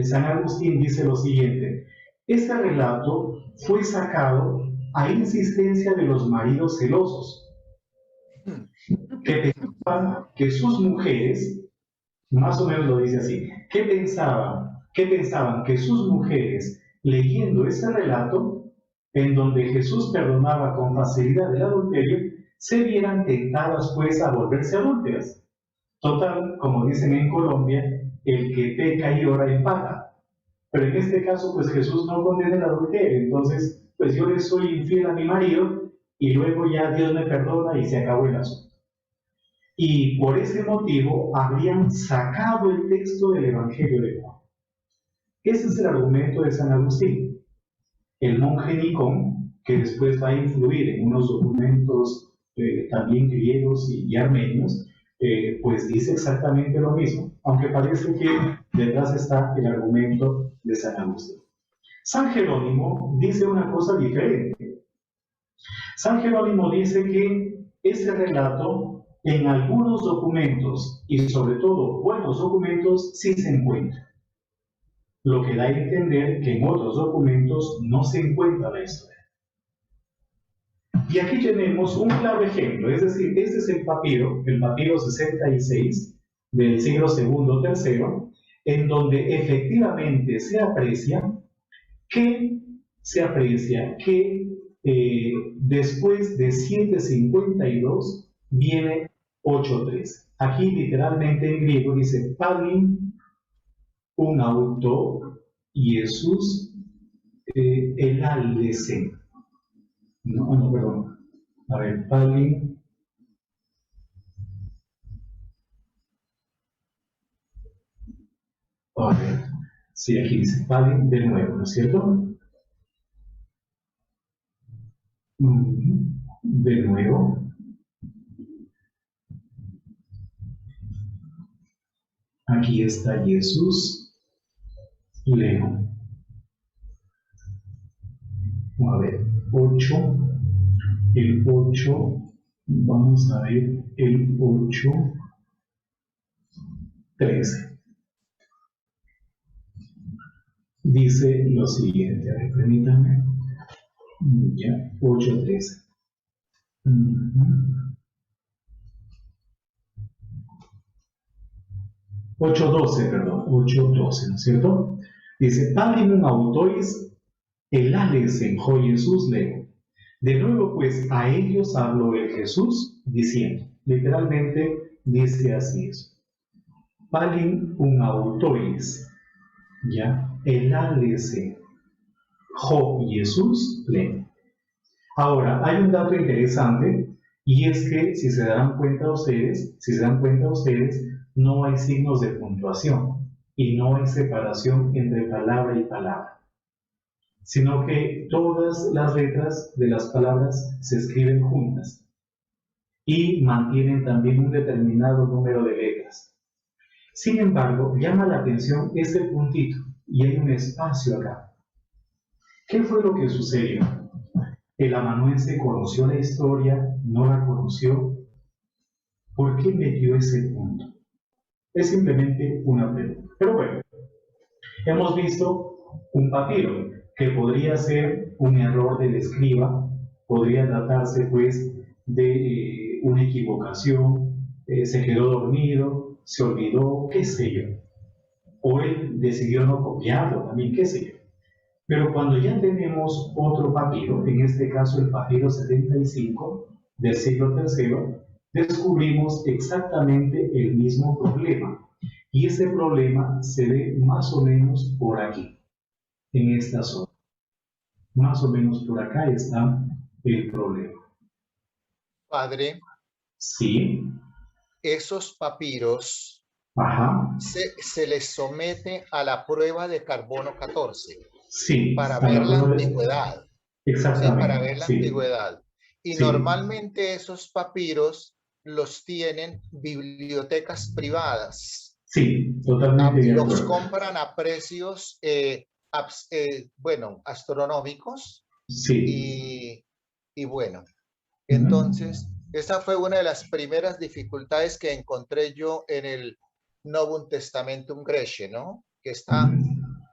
San Agustín dice lo siguiente: este relato fue sacado a insistencia de los maridos celosos, que pensaban que sus mujeres, más o menos lo dice así, que pensaban que sus mujeres, leyendo ese relato, en donde Jesús perdonaba con facilidad el adulterio, se vieran tentadas pues a volverse adúlteras. Total, como dicen en Colombia, el que peca y ora y paga. Pero en este caso, pues Jesús no condena el adulterio, entonces, pues yo le soy infiel a mi marido y luego ya Dios me perdona y se acabó el asunto. Y por ese motivo habrían sacado el texto del Evangelio de Juan. Ese es el argumento de San Agustín. El monje Nicón, que después va a influir en unos documentos también griegos y armenios, pues dice exactamente lo mismo, aunque parece que detrás está el argumento de San Agustín. San Jerónimo dice una cosa diferente. San Jerónimo dice que ese relato en algunos documentos, y sobre todo buenos documentos, sí se encuentra. Lo que da a entender que en otros documentos no se encuentra la historia. Y aquí tenemos un claro ejemplo, es decir, este es el papiro 66 del siglo II-III, en donde efectivamente se aprecia que después de 752 viene 8.13. Aquí literalmente en griego dice palin un auto Jesús el alesen. No, perdón. A ver, palin. A ver, sí, aquí dice palin de nuevo, ¿no es cierto? De nuevo. Aquí está Jesús. Leo. A ver, 8. El 8. Vamos a ver el 8. 13. Dice lo siguiente. A ver, permítanme. Ya, 8.13. 8.12, perdón, 8.12, ¿no es cierto? Dice, Palinum autois elales en jo Jesús leo. De nuevo, pues, a ellos habló el Jesús diciendo, literalmente dice así eso. Palinum autois, ya, elales en jo Jesús leo. Ahora, hay un dato interesante, y es que si se dan cuenta ustedes, no hay signos de puntuación y no hay separación entre palabra y palabra, sino que todas las letras de las palabras se escriben juntas y mantienen también un determinado número de letras. Sin embargo, llama la atención este puntito y hay un espacio acá. ¿Qué fue lo que sucedió? ¿El amanuense conoció la historia? ¿No la conoció? ¿Por qué metió ese punto? Es simplemente una pregunta. Pero bueno, hemos visto un papiro que podría ser un error del escriba, podría tratarse pues de una equivocación, se quedó dormido, se olvidó, qué sé yo. O él decidió no copiarlo también, qué sé yo. Pero cuando ya tenemos otro papiro, en este caso el papiro 75 del siglo III, descubrimos exactamente el mismo problema. Y ese problema se ve más o menos por aquí, en esta zona. Más o menos por acá está el problema. Padre, Sí. esos papiros Ajá. se les somete a la prueba de carbono 14 Sí. para ver la antigüedad. Exactamente. Sí, para ver la sí. antigüedad. Y Sí. normalmente esos papiros los tienen bibliotecas privadas. Sí, totalmente de Los acuerdo. compran a precios, bueno, astronómicos. Sí. Y bueno, entonces, esa fue una de las primeras dificultades que encontré yo en el Novum Testamentum Grece, ¿no? Que está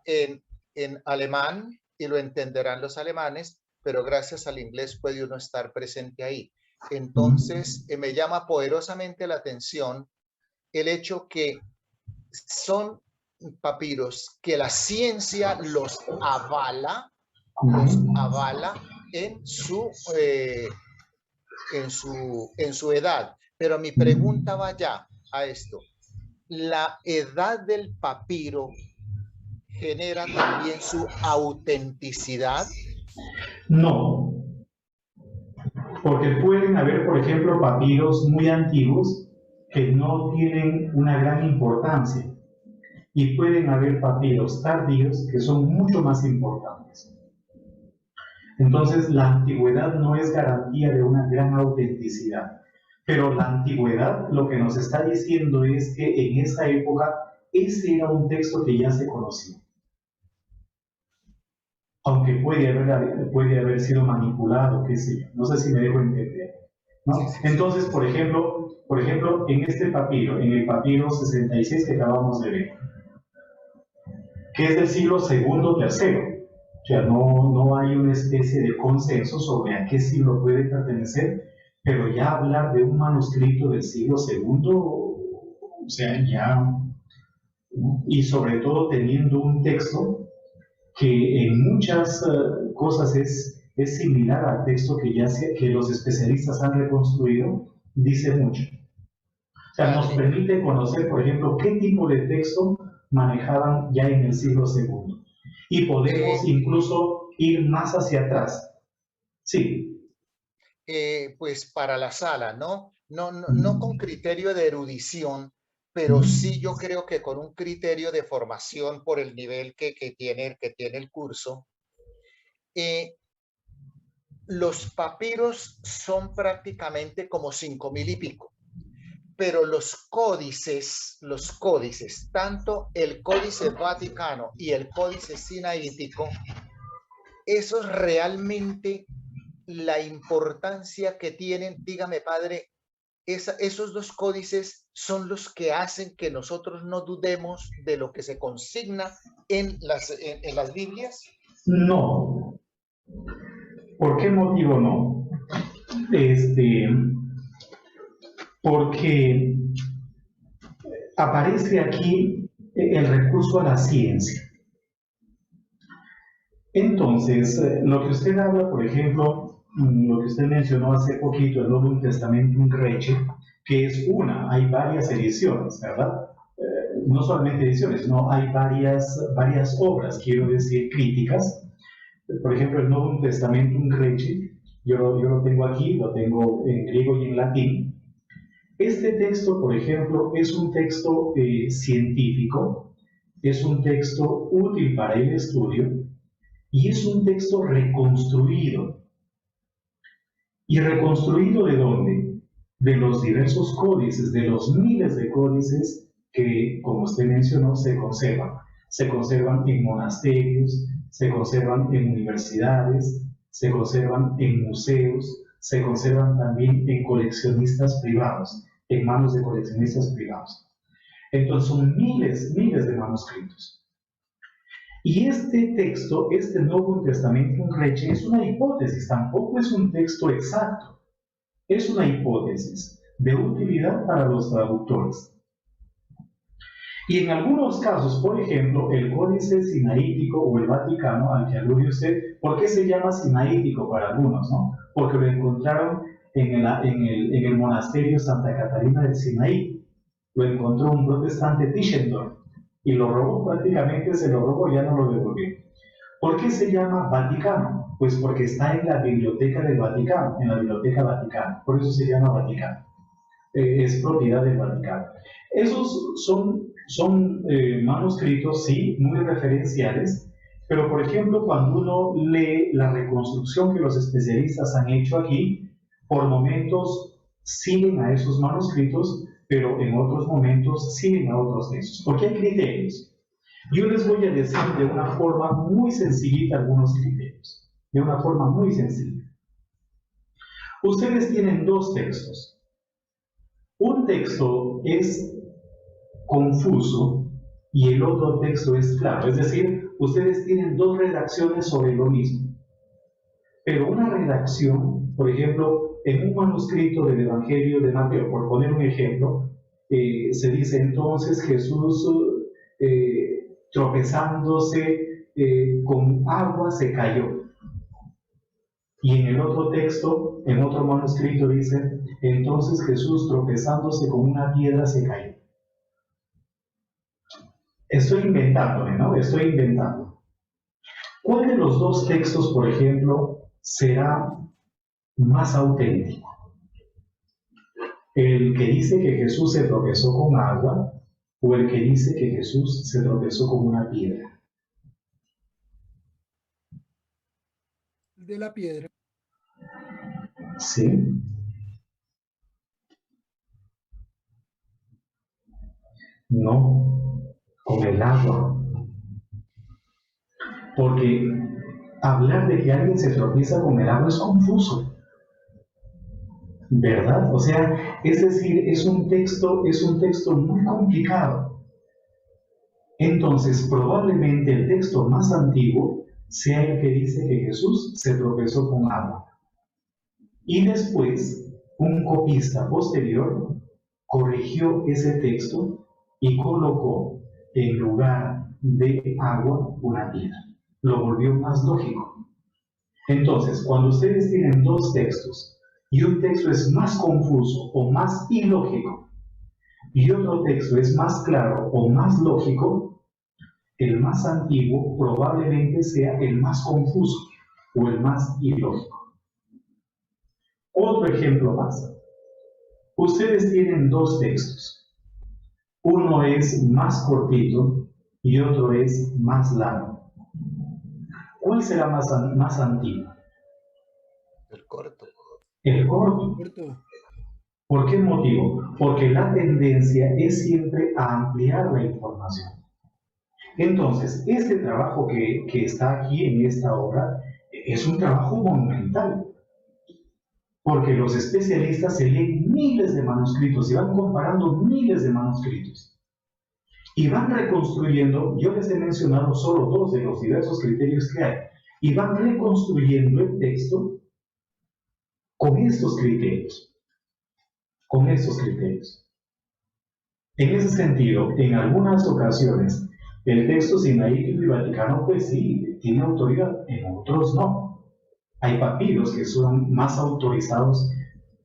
en alemán y lo entenderán los alemanes, pero gracias al inglés puede uno estar presente ahí. Entonces, me llama poderosamente la atención el hecho que son papiros que la ciencia los avala en su edad. Pero mi pregunta va ya a esto. ¿La edad del papiro genera también su autenticidad? No, porque pueden haber, por ejemplo, papiros muy antiguos que no tienen una gran importancia y pueden haber papiros tardíos que son mucho más importantes. Entonces, la antigüedad no es garantía de una gran autenticidad, pero la antigüedad lo que nos está diciendo es que en esa época ese era un texto que ya se conocía. Aunque puede haber sido manipulado, qué sé yo, no sé si me dejo entender, ¿no? Entonces, por ejemplo, en este papiro, en el papiro 66 que acabamos de ver, que es del siglo segundo, tercero, o sea, no hay una especie de consenso sobre a qué siglo puede pertenecer, pero ya hablar de un manuscrito del siglo segundo, o sea, ya, ¿no? Y sobre todo teniendo un texto que en muchas cosas es similar al texto que los especialistas han reconstruido, dice mucho. O sea, nos permite conocer, por ejemplo, qué tipo de texto manejaban ya en el siglo segundo. Y podemos incluso ir más hacia atrás. Sí. Pues para la sala, ¿no? No con criterio de erudición, pero sí yo creo que con un criterio de formación por el nivel que tiene el curso. Los papiros son prácticamente como 5.000 y pico, pero los códices, tanto el Códice Vaticano y el Códice Sinaítico, esos realmente la importancia que tienen, dígame padre, esos dos códices son los que hacen que nosotros no dudemos de lo que se consigna en las Biblias. No. ¿Por qué motivo no? Porque aparece aquí el recurso a la ciencia. Entonces, lo que usted habla, por ejemplo, lo que usted mencionó hace poquito, el Novum Testamentum Grece, que es hay varias ediciones, ¿verdad? No solamente ediciones, no, hay varias obras, quiero decir, críticas. Por ejemplo, el Novum Testamentum Grece, yo lo tengo aquí, lo tengo en griego y en latín. Este texto, por ejemplo, es un texto científico, es un texto útil para el estudio y es un texto reconstruido. ¿Y reconstruido de dónde? De los diversos códices, de los miles de códices que, como usted mencionó, se conservan. Se conservan en monasterios, se conservan en universidades, se conservan en museos, se conservan también en coleccionistas privados, en manos de coleccionistas privados. Entonces son miles de manuscritos. Y este texto, este Novum Testamentum Grece, es una hipótesis, tampoco es un texto exacto. Es una hipótesis de utilidad para los traductores. Y en algunos casos, por ejemplo, el Códice Sinaítico o el Vaticano, al que alude usted, ¿por qué se llama Sinaítico para algunos, no? Porque lo encontraron en el monasterio Santa Catarina del Sinaí. Lo encontró un protestante Tischendorf y lo robó, prácticamente se lo robó, ya no lo devolvió. ¿Por qué se llama Vaticano? Pues porque está en la Biblioteca del Vaticano, en la Biblioteca Vaticana, por eso se llama Vaticano. Es propiedad del Vaticano. Esos son manuscritos, sí, muy referenciales, pero por ejemplo, cuando uno lee la reconstrucción que los especialistas han hecho aquí, por momentos siguen a esos manuscritos, pero en otros momentos siguen a otros textos, porque hay criterios. Yo les voy a decir de una forma muy sencillita algunos criterios, de una forma muy sencilla. Ustedes tienen dos textos. Un texto es confuso y el otro texto es claro, es decir, ustedes tienen dos redacciones sobre lo mismo. Pero una redacción, por ejemplo, en un manuscrito del Evangelio de Mateo, por poner un ejemplo, se dice entonces Jesús tropezándose con agua se cayó. Y en el otro texto, en otro manuscrito dice, entonces Jesús tropezándose con una piedra se cayó. Estoy inventándome, ¿no? Estoy inventando. ¿Cuál de los dos textos, por ejemplo, será más auténtico? ¿El que dice que Jesús se tropezó con agua o el que dice que Jesús se tropezó con una piedra? De la piedra. ¿Sí? No, con el agua. Porque hablar de que alguien se tropieza con el agua es confuso, ¿verdad? O sea, es decir, es un texto muy complicado. Entonces, probablemente el texto más antiguo sea el que dice que Jesús se tropezó con agua. Y después, un copista posterior corrigió ese texto y colocó en lugar de agua una piedra. Lo volvió más lógico. Entonces, cuando ustedes tienen dos textos y un texto es más confuso o más ilógico y otro texto es más claro o más lógico, el más antiguo probablemente sea el más confuso o el más ilógico. Otro ejemplo más. Ustedes tienen dos textos. Uno es más cortito y otro es más largo. ¿Cuál será más antiguo? El corto. El corto. ¿Por qué motivo? Porque la tendencia es siempre a ampliar la información. Entonces, este trabajo que está aquí en esta obra es un trabajo monumental. Porque los especialistas se leen miles de manuscritos y van comparando miles de manuscritos. Y van reconstruyendo, yo les he mencionado solo dos de los diversos criterios que hay, y van reconstruyendo el texto con estos criterios. Con estos criterios. En ese sentido, en algunas ocasiones, el texto sinaítico y vaticano, pues sí, tiene autoridad, en otros no. Hay papiros que son más autorizados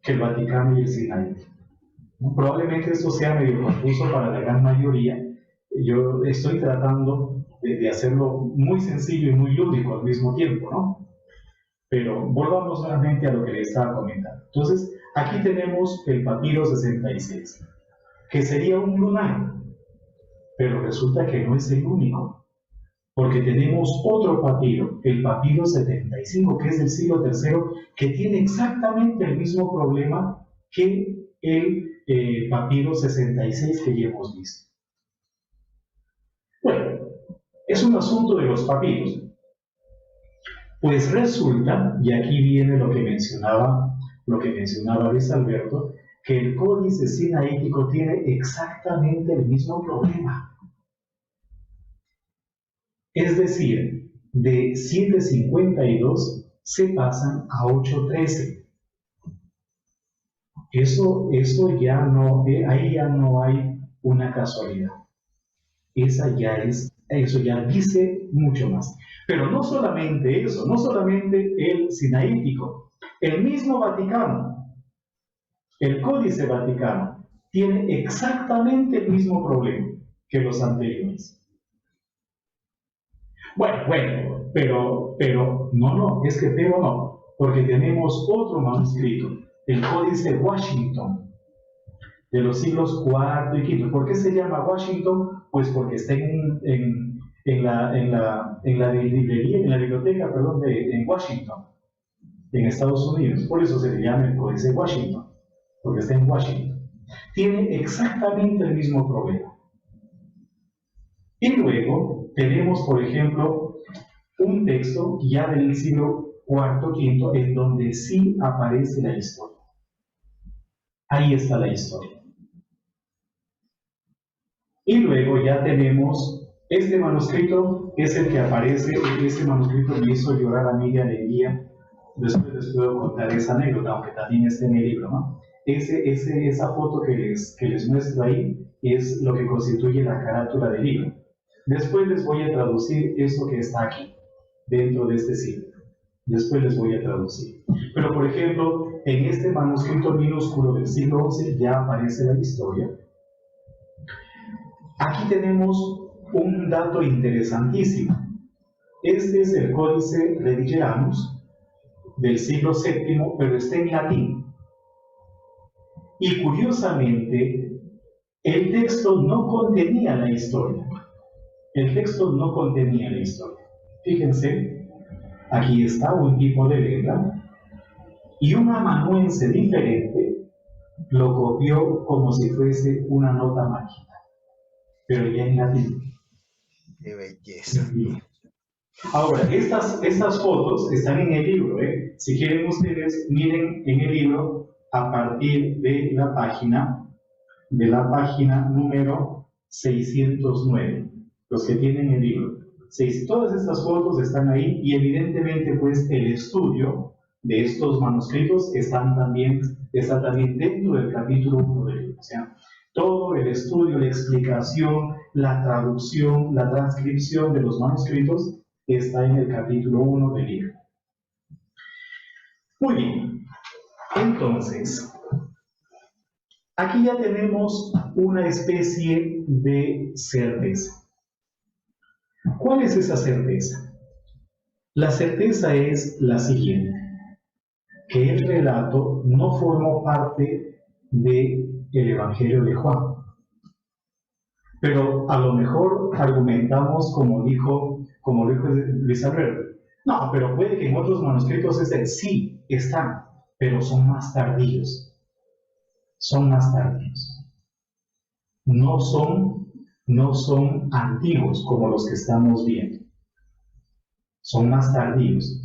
que el Vaticano y el Sinaí. Probablemente esto sea medio confuso para la gran mayoría. Yo estoy tratando de hacerlo muy sencillo y muy lúdico al mismo tiempo, ¿no? Pero volvamos nuevamente a lo que les estaba comentando. Entonces, aquí tenemos el papiro 66, que sería un lunar, pero resulta que no es el único. Porque tenemos otro papiro, el papiro 75, que es del siglo III, que tiene exactamente el mismo problema que el papiro 66 que ya hemos visto. Bueno, es un asunto de los papiros. Pues resulta, y aquí viene lo que mencionaba Luis Alberto, que el códice sinaítico tiene exactamente el mismo problema. Es decir, de 752 se pasan a 813. Eso ya no, ahí ya no hay una casualidad. Eso ya dice mucho más. Pero no solamente eso, no solamente el sinaítico, el mismo Vaticano El Códice Vaticano tiene exactamente el mismo problema que los anteriores. Bueno, pero no, es que pero no, porque tenemos otro manuscrito, el Códice Washington, de los siglos IV y V. ¿Por qué se llama Washington? Pues porque está en la librería, en la biblioteca, perdón, en Washington, en Estados Unidos. Por eso se le llama el Códice Washington, porque está en Washington. Tiene exactamente el mismo problema. Y luego tenemos, por ejemplo, un texto ya del siglo IV, V, en donde sí aparece la historia. Ahí está la historia. Y luego ya tenemos este manuscrito, es el que aparece. Ese manuscrito me hizo llorar a mí de alegría. Después les puedo contar esa anécdota, aunque también está en el libro, ¿no? Esa foto que les muestro ahí es lo que constituye la carátula del libro. Después les voy a traducir eso que está aquí, dentro de este sitio. Después les voy a traducir. Pero, por ejemplo, en este manuscrito minúsculo del siglo XI ya aparece la historia. Aquí tenemos un dato interesantísimo. Este es el Códice Redigeranus del siglo VII, pero está en latín. Y curiosamente, el texto no contenía la historia. El texto no contenía la historia. Fíjense, aquí está un tipo de letra y un amanuense diferente lo copió como si fuese una nota mágica, pero ya en latín. ¡Qué belleza! Ahora, estas fotos están en el libro, ¿eh? Si quieren ustedes, miren en el libro a partir de la página número 609. Los que tienen el libro. Todas estas fotos están ahí y evidentemente pues el estudio de estos manuscritos está también dentro del capítulo 1 del libro. O sea, todo el estudio, la explicación, la traducción, la transcripción de los manuscritos está en el capítulo 1 del libro. Muy bien. Entonces, aquí ya tenemos una especie de certeza. ¿Cuál es esa certeza? La certeza es la siguiente, que el relato no formó parte del Evangelio de Juan. Pero a lo mejor argumentamos como dijo Luis Alberto. No, pero puede que en otros manuscritos sí, están, pero son más tardíos. Son más tardíos. No son antiguos como los que estamos viendo. Son más tardíos.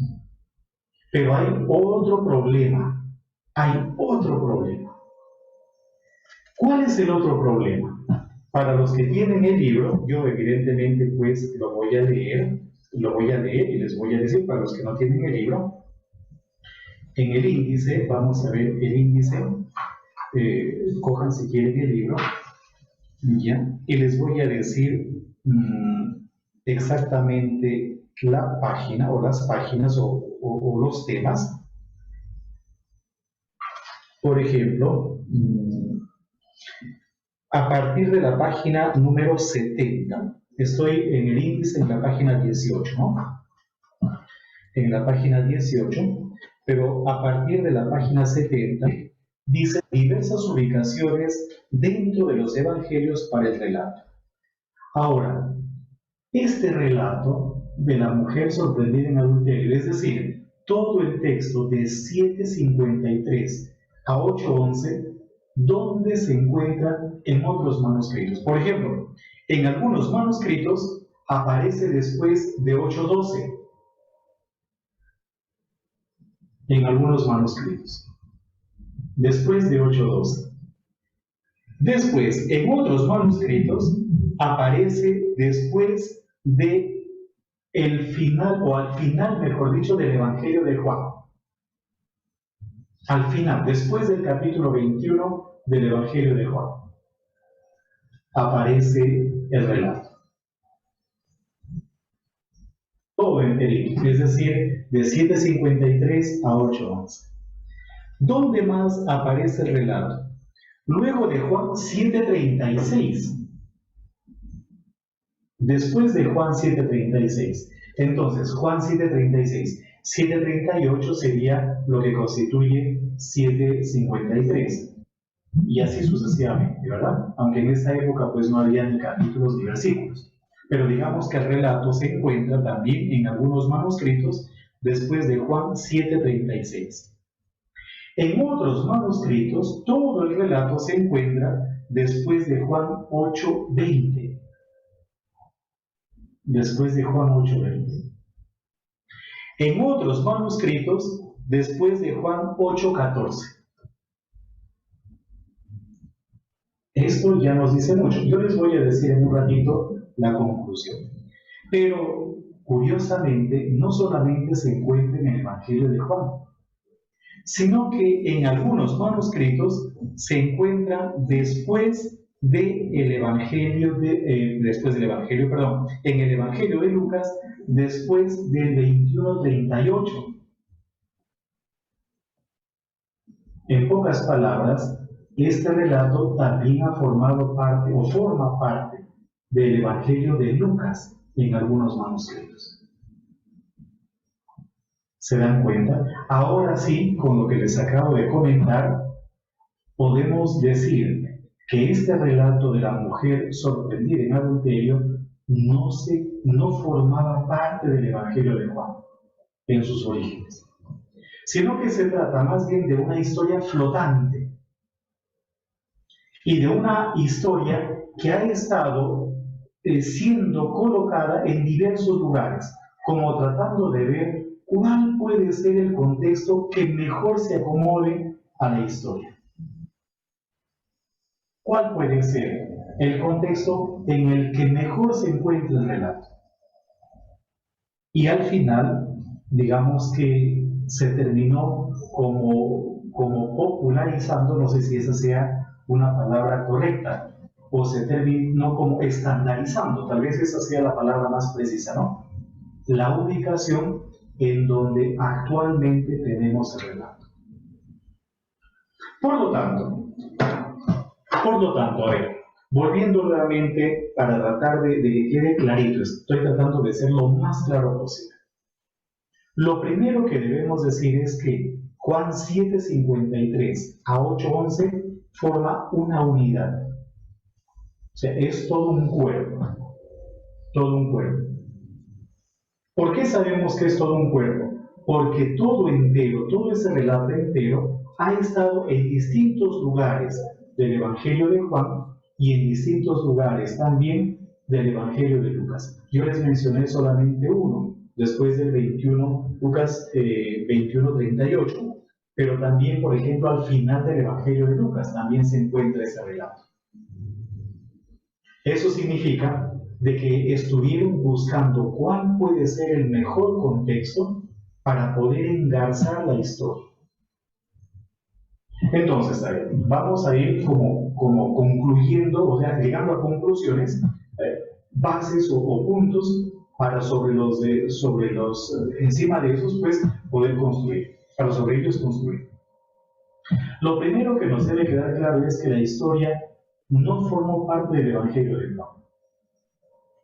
Pero hay otro problema. ¿Cuál es el otro problema? Para los que tienen el libro, yo evidentemente pues lo voy a leer y les voy a decir. Para los que no tienen el libro, en el índice, vamos a ver el índice, cojan si quieren el libro, ¿ya? Y les voy a decir exactamente la página o las páginas o los temas. Por ejemplo, a partir de la página número 70, estoy en el índice en la página 18, ¿no? En la página 18, pero a partir de la página 70, dice diversas ubicaciones dentro de los evangelios para el relato. Ahora, este relato de la mujer sorprendida en adulterio, es decir, todo el texto de 7:53 a 8:11, ¿dónde se encuentra en otros manuscritos? Por ejemplo, en algunos manuscritos aparece después de 8:12. En algunos manuscritos. Después de 8:12. Después, en otros manuscritos, aparece después de el final, o al final, mejor dicho, del Evangelio de Juan. Al final, después del capítulo 21 del Evangelio de Juan, aparece el relato. Todo enterito, es decir, de 7:53 a 8:11. ¿Dónde más aparece el relato? Luego de Juan 7:36. Después de Juan 7:36. Entonces, Juan 7:36. 7:38 sería lo que constituye 7:53. Y así sucesivamente, ¿verdad? Aunque en esa época pues no había ni capítulos ni versículos. Pero digamos que el relato se encuentra también en algunos manuscritos después de Juan 7:36. En otros manuscritos, todo el relato se encuentra después de Juan 8:20. Después de Juan 8:20. En otros manuscritos, después de Juan 8:14. Esto ya nos dice mucho. Yo les voy a decir en un ratito la conclusión. Pero, curiosamente, no solamente se encuentra en el Evangelio de Juan, sino que en algunos manuscritos se encuentra después del Evangelio en el Evangelio de Lucas, después del 21:38. En pocas palabras, este relato también ha formado parte o forma parte del Evangelio de Lucas en algunos manuscritos. ¿Se dan cuenta? Ahora sí, con lo que les acabo de comentar, podemos decir que este relato de la mujer sorprendida en adulterio no formaba parte del Evangelio de Juan en sus orígenes, sino que se trata más bien de una historia flotante y de una historia que ha estado siendo colocada en diversos lugares, como tratando de ver cuál puede ser el contexto que mejor se acomode a la historia. ¿Cuál puede ser el contexto en el que mejor se encuentra el relato? Y al final, digamos que se terminó como popularizando, no sé si esa sea una palabra correcta, o se terminó como estandarizando, tal vez esa sea la palabra más precisa, ¿no? La ubicación en donde actualmente tenemos el relato. Por lo tanto, a ver, volviendo nuevamente para tratar de que quede clarito, estoy tratando de ser lo más claro posible. Lo primero que debemos decir es que Juan 7:53 a 8:11 forma una unidad. O sea, es todo un cuerpo. Todo un cuerpo. ¿Por qué sabemos que es todo un cuerpo? Porque todo entero, todo ese relato entero, ha estado en distintos lugares del Evangelio de Juan y en distintos lugares también del Evangelio de Lucas. Yo les mencioné solamente uno, después del 21, Lucas 21:38, pero también, por ejemplo, al final del Evangelio de Lucas también se encuentra ese relato. Eso significa de que estuvieron buscando cuál puede ser el mejor contexto para poder engarzar la historia. Entonces, a ver, vamos a ir como concluyendo, o sea, llegando a conclusiones, bases o puntos para encima de esos, pues, poder construir, para sobre ellos construir. Lo primero que nos debe quedar claro es que la historia no formó parte del Evangelio de Juan.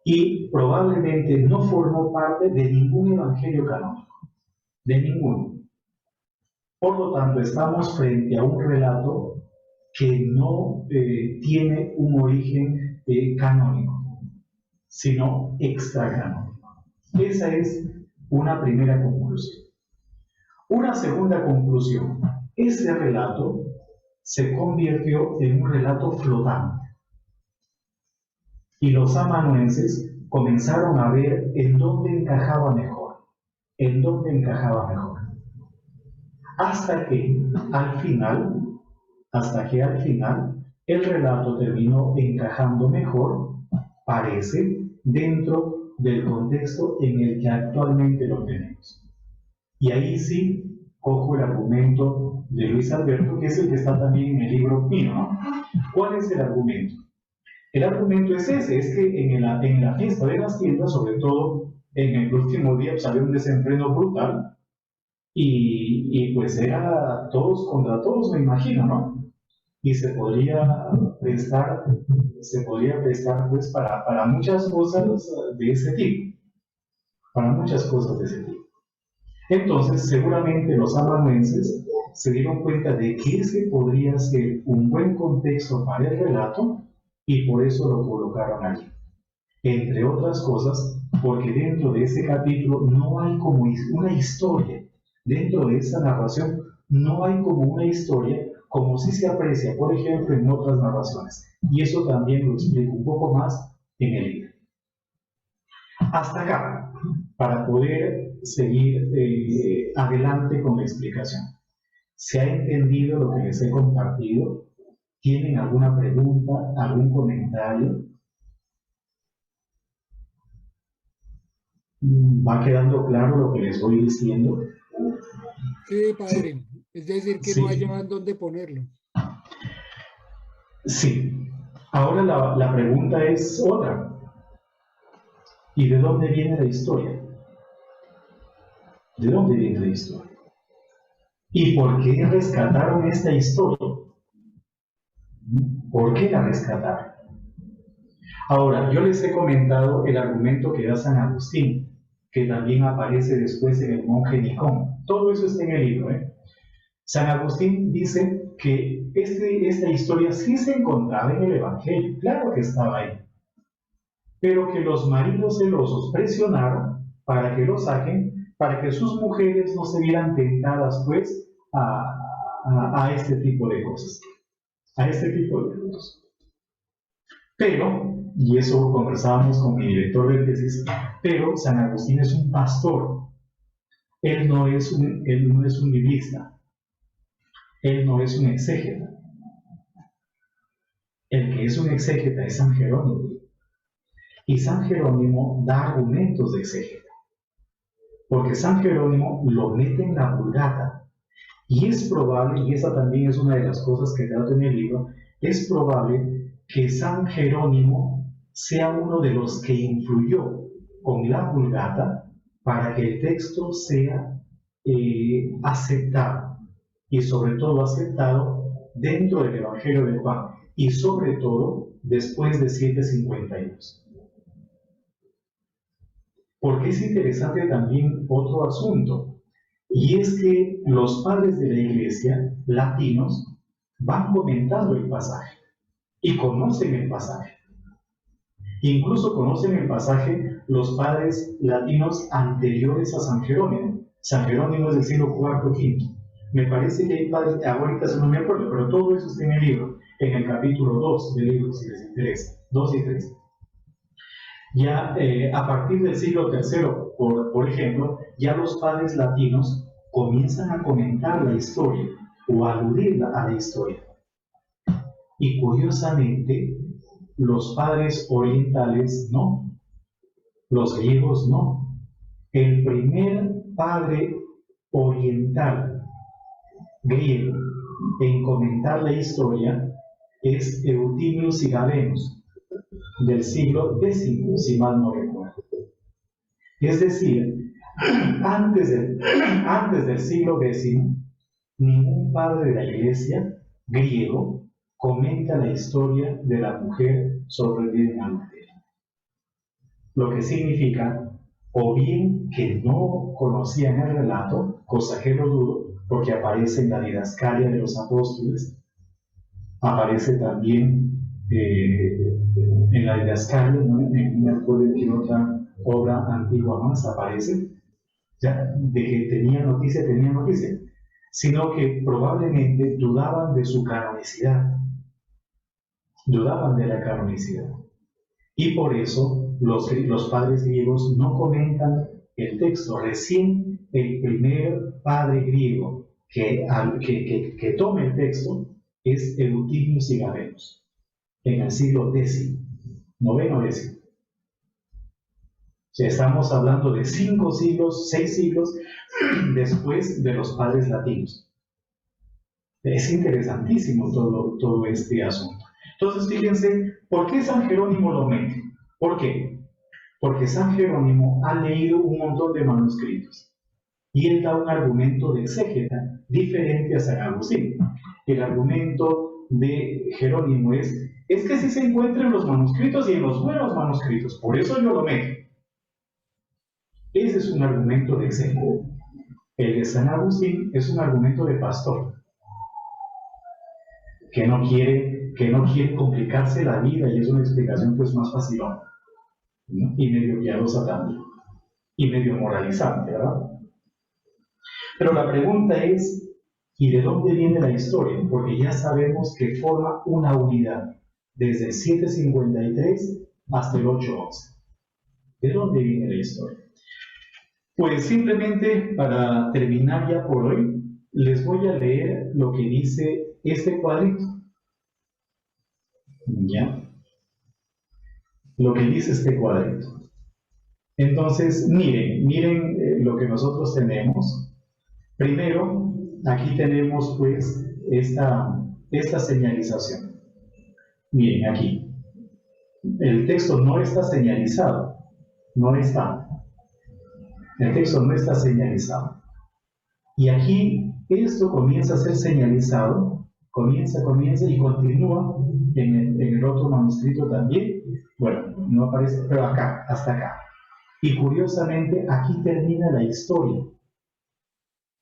Y probablemente no formó parte de ningún evangelio canónico, de ninguno. Por lo tanto, estamos frente a un relato que no tiene un origen canónico, sino extracanónico. Esa es una primera conclusión. Una segunda conclusión: ese relato se convirtió en un relato flotante. Y los amanuenses comenzaron a ver en dónde encajaba mejor, hasta que al final el relato terminó encajando mejor, parece, dentro del contexto en el que actualmente lo tenemos. Y ahí sí cojo el argumento de Luis Alberto, que es el que está también en el libro mío, ¿no? ¿Cuál es el argumento? El argumento es ese, es que en la fiesta de las tiendas, sobre todo en el último día, pues había un desenfreno brutal, y pues era todos contra todos, me imagino, ¿no? Y se podría prestar pues para muchas cosas de ese tipo, Entonces, seguramente los amanuenses se dieron cuenta de que ese podría ser un buen contexto para el relato y por eso lo colocaron allí. Entre otras cosas, porque dentro de ese capítulo no hay como una historia. Dentro de esa narración no hay como una historia como sí se aprecia, por ejemplo, en otras narraciones. Y eso también lo explico un poco más en el libro. Hasta acá, para poder seguir adelante con la explicación. ¿Se ha entendido lo que les he compartido? ¿Tienen alguna pregunta, algún comentario? ¿Va quedando claro lo que les voy diciendo? Sí, padre. Es decir, que Sí. no hallaban dónde ponerlo. Sí. Ahora la pregunta es otra. ¿Y de dónde viene la historia? ¿De dónde viene la historia? ¿Y por qué rescataron esta historia? ¿Por qué la rescataron? Ahora, yo les he comentado el argumento que da San Agustín, que también aparece después en el monje Nicón. Todo eso está en el libro, San Agustín dice que esta historia sí se encontraba en el Evangelio, claro que estaba ahí, pero que los maridos celosos presionaron para que lo saquen, para que sus mujeres no se vieran tentadas, pues, a este tipo de cosas, Pero, y eso conversábamos con mi director de tesis, pero San Agustín es un pastor, él no es un biblista, él no es un exégeta. El que es un exégeta es San Jerónimo. Y San Jerónimo da argumentos de exégeta. Porque San Jerónimo lo mete en la Vulgata. Y es probable, y esa también es una de las cosas que trato en el libro, es probable que San Jerónimo sea uno de los que influyó con la Vulgata para que el texto sea aceptado. Y sobre todo aceptado dentro del Evangelio de Juan. Y sobre todo después de 752. Porque es interesante también otro asunto, y es que los padres de la Iglesia latinos van comentando el pasaje y conocen el pasaje. Incluso conocen el pasaje los padres latinos anteriores a San Jerónimo. San Jerónimo es del siglo IV, V. Me parece que hay padres, ahorita no me acuerdo, pero todo eso está en el libro, en el capítulo 2 del libro, si les interesa, 2 y 3. Ya a partir del siglo III, por ejemplo, ya los padres latinos comienzan a comentar la historia o a aludir a la historia. Y curiosamente, los padres orientales no, los griegos no. El primer padre oriental griego en comentar la historia es Eutimius y Galenus, del siglo X, si mal no recuerdo. Es decir, antes del siglo X, ningún padre de la Iglesia griego comenta la historia de la mujer sorprendida en adulterio. Lo que significa, o bien que no conocían el relato, cosa que no dudo, porque aparece en la Didascalia de los Apóstoles, aparece también en la Didascalia, ¿no? En qué otra obra antigua más aparece, ya, de que tenía noticia, sino que probablemente dudaban de su canonicidad, dudaban de la canonicidad. Y por eso los padres griegos no comentan el texto. Recién el primer padre griego que toma el texto es Eutimius y Galenus, en el siglo X, noveno X. O sea, estamos hablando de 5 siglos, 6 siglos después de los padres latinos. Es interesantísimo todo este asunto. Entonces, fíjense, ¿por qué San Jerónimo lo mete? ¿Por qué? Porque San Jerónimo ha leído un montón de manuscritos. Y él da un argumento de exégeta diferente a San Agustín. El argumento de Jerónimo es que sí se encuentra en los manuscritos y en los buenos manuscritos, por eso yo lo meto. Ese es un argumento de exégeta. El de San Agustín es un argumento de pastor, que no quiere complicarse la vida, y es una explicación pues más fácil, ¿no? Y medio piadosa también, y medio moralizante, ¿verdad? Pero la pregunta es, ¿y de dónde viene la historia? Porque ya sabemos que forma una unidad, desde el 753 hasta el 811. ¿De dónde viene la historia? Pues simplemente para terminar ya por hoy, les voy a leer lo que dice este cuadrito. ¿Ya? Lo que dice este cuadrito. Entonces, miren lo que nosotros tenemos. Primero, aquí tenemos pues esta señalización. Miren aquí. El texto no está señalizado. No está. El texto no está señalizado. Y aquí esto comienza a ser señalizado, comienza y continúa en el otro manuscrito también. Bueno, no aparece, pero acá, hasta acá. Y curiosamente, aquí termina la historia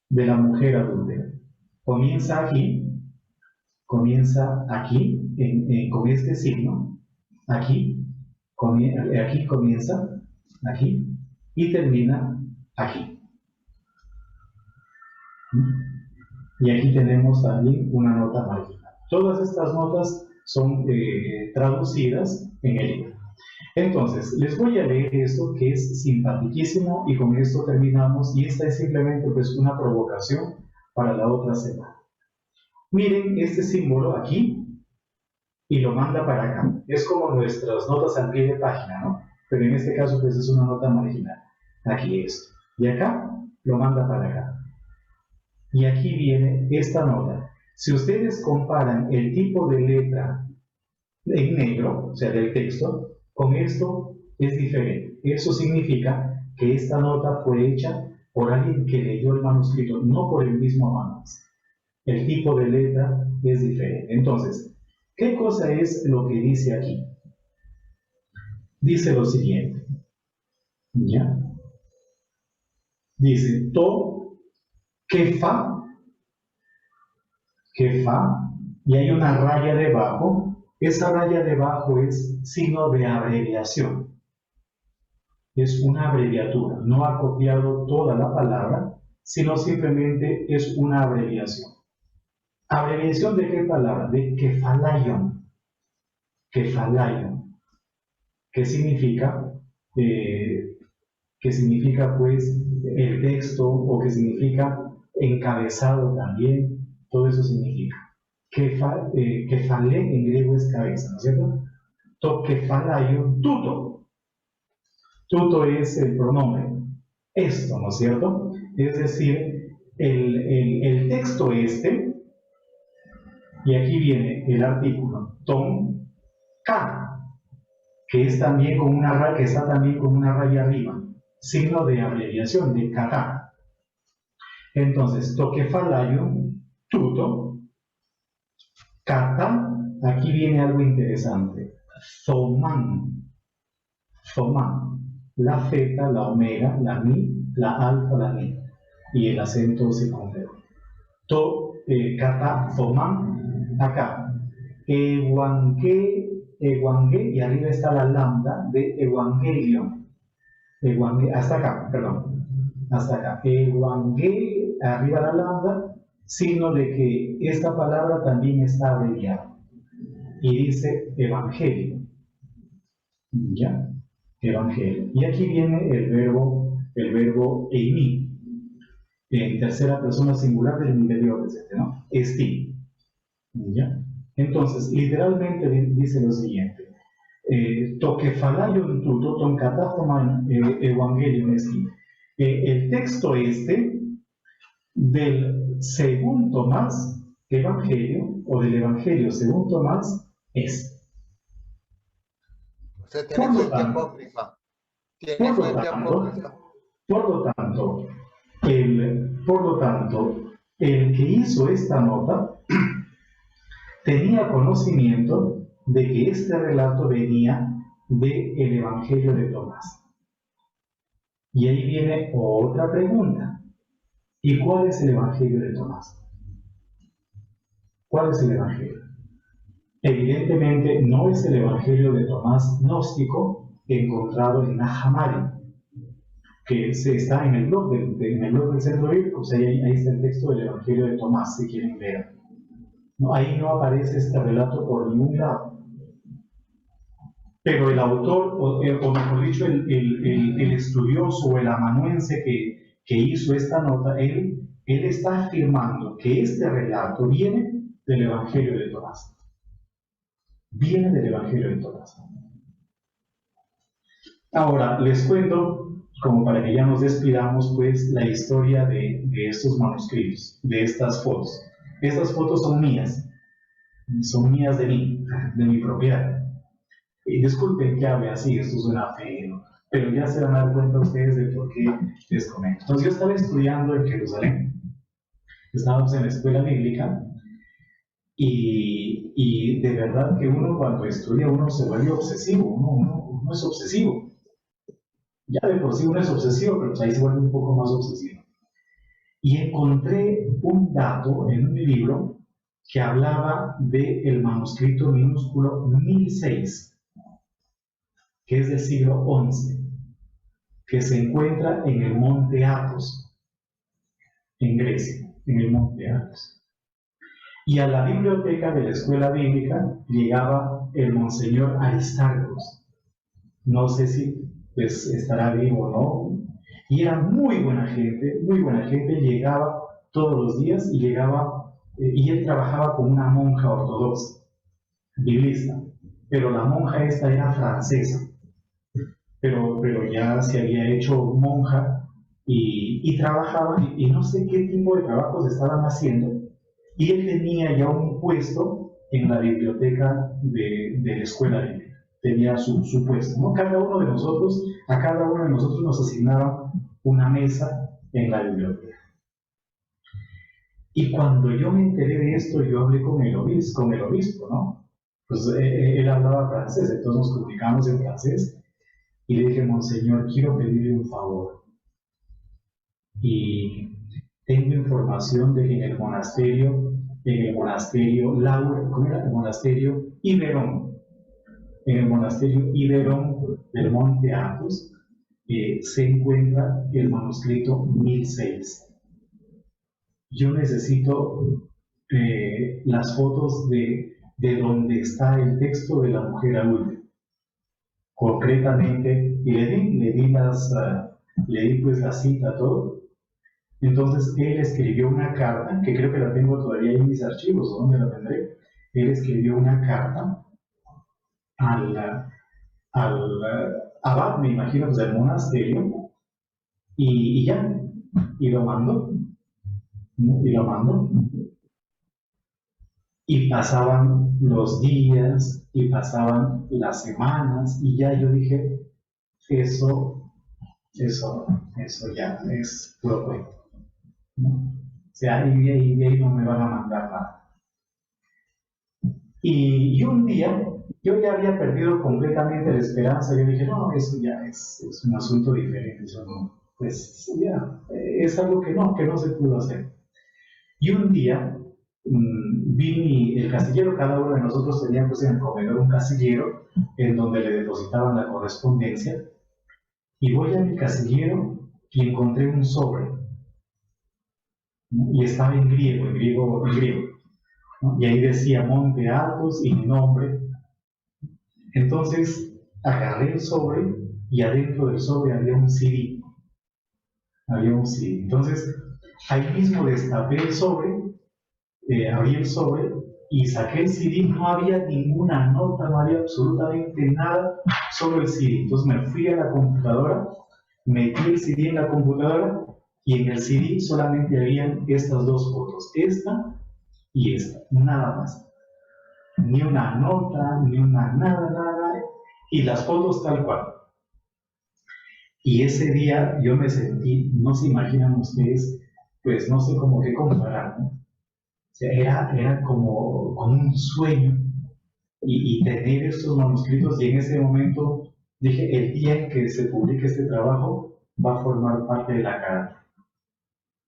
de la mujer adúltera. Comienza aquí, con este signo, aquí comienza, aquí, y termina aquí. Y aquí tenemos también una nota marginal. Todas estas notas son traducidas en el libro. Entonces, les voy a leer esto que es simpaticísimo y con esto terminamos, y esta es simplemente pues una provocación para la otra semana. Miren este símbolo aquí y lo manda para acá. Es como nuestras notas al pie de página, ¿no? Pero en este caso pues es una nota marginal. Aquí esto. Y acá lo manda para acá. Y aquí viene esta nota. Si ustedes comparan el tipo de letra en negro, o sea, del texto, con esto es diferente. Eso significa que esta nota fue hecha por alguien que leyó el manuscrito, no por el mismo amante. El tipo de letra es diferente. Entonces, ¿qué cosa es lo que dice aquí? Dice lo siguiente. ¿Ya? Dice, to, kefa, y hay una raya debajo. Esa raya debajo es signo de abreviación. Es una abreviatura. No ha copiado toda la palabra, sino simplemente es una abreviación. ¿Abreviación de qué palabra? De kefalaion. Kefalaion. ¿Qué significa? Que significa pues el texto, o que significa encabezado también. Todo eso significa. Kefale en griego es cabeza, ¿no es cierto? To kefalaion tuto. Tuto es el pronombre. Esto, ¿no es cierto? Es decir, el texto este, y aquí viene el artículo, ton, ka, que es también con una raya, que está también con una raya arriba, signo de abreviación, de kata. Entonces, to kefalaion tuto, kata, aquí viene algo interesante. Zoman. La zeta, la omega, la mi, la alfa, la mi. Y el acento circunflejo. To, kata, zoman, acá. Ewange, y arriba está la lambda de evangelion. Hasta acá, perdón. Hasta acá. Ewange, arriba la lambda, signo de que esta palabra también está abreviada. Y dice evangelio. ¿Ya? Evangelio. Y aquí viene el verbo eimi, en tercera persona singular del nivel presente, ¿no? Esti. ¿Ya? Entonces, literalmente dice lo siguiente. Tokefalaion tuto ton katafoman evangelion esti. El texto este del según Tomás evangelio, o del evangelio según Tomás, es. Usted tiene fuente apócrifa. Tiene fuente apócrifa. Por lo tanto, Por lo tanto, el que hizo esta nota tenía conocimiento de que este relato venía del Evangelio de Tomás. Y ahí viene otra pregunta. ¿Y cuál es el Evangelio de Tomás? ¿Cuál es el Evangelio? Evidentemente no es el Evangelio de Tomás gnóstico encontrado en Nahamari, que está en el blog del Centro Bíblico. O sea, ahí está el texto del Evangelio de Tomás, si quieren ver. No, ahí no aparece este relato por ningún lado. Pero el autor, o mejor dicho, el estudioso o el amanuense que hizo esta nota, él está afirmando que este relato viene del Evangelio de Tomás. Viene del Evangelio de Tomás. Ahora, les cuento, como para que ya nos despidamos, pues, la historia de estos manuscritos, de estas fotos. Estas fotos son mías de mi propiedad. Y disculpen que hable así, esto suena feo, pero ya se van a dar cuenta ustedes de por qué les comento. Entonces, yo estaba estudiando en Jerusalén, estábamos en la escuela bíblica, y de verdad que uno cuando estudia, uno se vuelve obsesivo, uno es obsesivo. Ya de por sí uno es obsesivo, pero pues ahí se vuelve un poco más obsesivo. Y encontré un dato en un libro que hablaba del manuscrito minúsculo 1006, que es del siglo XI, que se encuentra en el monte Athos, en Grecia, en el monte Athos. Y a la biblioteca de la escuela bíblica llegaba el monseñor Aristarcos. No sé si pues, estará vivo o no. Y era muy buena gente, llegaba todos los días y él trabajaba con una monja ortodoxa, biblista, pero la monja esta era francesa, pero ya se había hecho monja y trabajaba, y no sé qué tipo de trabajos estaban haciendo, y él tenía ya un puesto en la biblioteca de la escuela bíblica, tenía su puesto, ¿no? A cada uno de nosotros nos asignaban una mesa en la biblioteca. Y cuando yo me enteré de esto, yo hablé con el obispo, ¿no? Pues él hablaba francés, entonces nos comunicamos en francés, y le dije: Monseñor, quiero pedirle un favor. Y tengo información de que en el monasterio Laura, ¿cómo era? El monasterio Iberón, del monte Athos, se encuentra el manuscrito 1006. Yo necesito las fotos de donde está el texto de la mujer adulta. Concretamente, y le di pues la cita, todo. Entonces él escribió una carta, que creo que la tengo todavía en mis archivos, ¿dónde la tendré? Él escribió una carta al abad, me imagino, pues, del monasterio, y lo mandó. Y pasaban los días, y pasaban las semanas, y ya yo dije: eso ya es puro cuento, ¿no? O sea, y de ahí no me van a mandar nada. Y un día, yo ya había perdido completamente la esperanza. Yo dije: no, eso ya es un asunto diferente, eso no, pues ya, es algo que no se pudo hacer. Y un día vi el casillero. Cada uno de nosotros tenía pues en el comedor un casillero en donde le depositaban la correspondencia, y voy a mi casillero y encontré un sobre, y estaba en griego, ¿no? Y ahí decía Monte Athos y mi nombre. Entonces agarré el sobre, y adentro del sobre había un CD. Entonces ahí mismo destapé el sobre, abrí el sobre y saqué el CD. No había ninguna nota, no había absolutamente nada sobre el CD. Entonces me fui a la computadora, metí el CD en la computadora, y en el CD solamente habían estas dos fotos, esta y esta, nada más. Ni una nota, ni una nada, y las fotos tal cual. Y ese día yo me sentí, no se imaginan ustedes, pues no sé cómo qué comparar, ¿no? O sea, era como un sueño y tener estos manuscritos, y en ese momento dije, el día en que se publique este trabajo va a formar parte de la carta.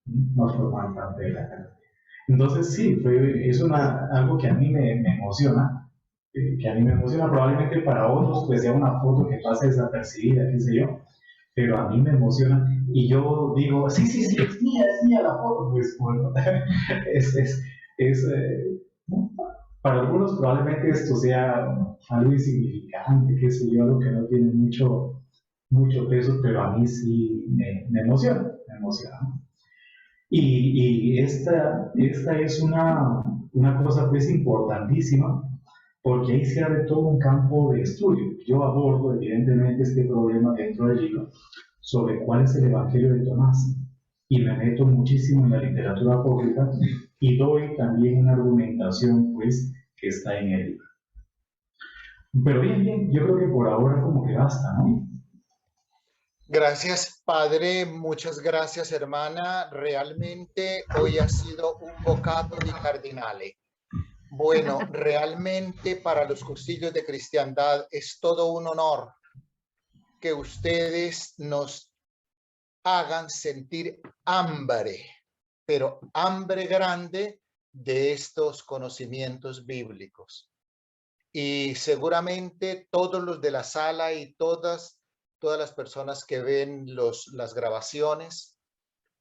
Va a formar parte de la carta. Entonces sí, es algo que a mí me emociona, probablemente para otros pues sea una foto que pase desapercibida, qué sé yo, pero a mí me emociona y yo digo, sí, es mía la foto, pues bueno, para algunos probablemente esto sea algo insignificante, qué sé yo, algo que no tiene mucho peso, pero a mí sí me emociona, Y esta es una cosa pues importantísima, porque ahí se abre todo un campo de estudio. Yo abordo evidentemente este problema dentro del libro sobre cuál es el Evangelio de Tomás, y me meto muchísimo en la literatura apócrifa y doy también una argumentación pues que está en el libro. Pero bien, yo creo que por ahora como que basta, ¿no? Gracias, padre. Muchas gracias, hermana. Realmente hoy ha sido un bocado di cardinale. Bueno, realmente para los cursillos de cristiandad es todo un honor que ustedes nos hagan sentir hambre, pero hambre grande de estos conocimientos bíblicos. Y seguramente todos los de la sala y todas las personas que ven las grabaciones,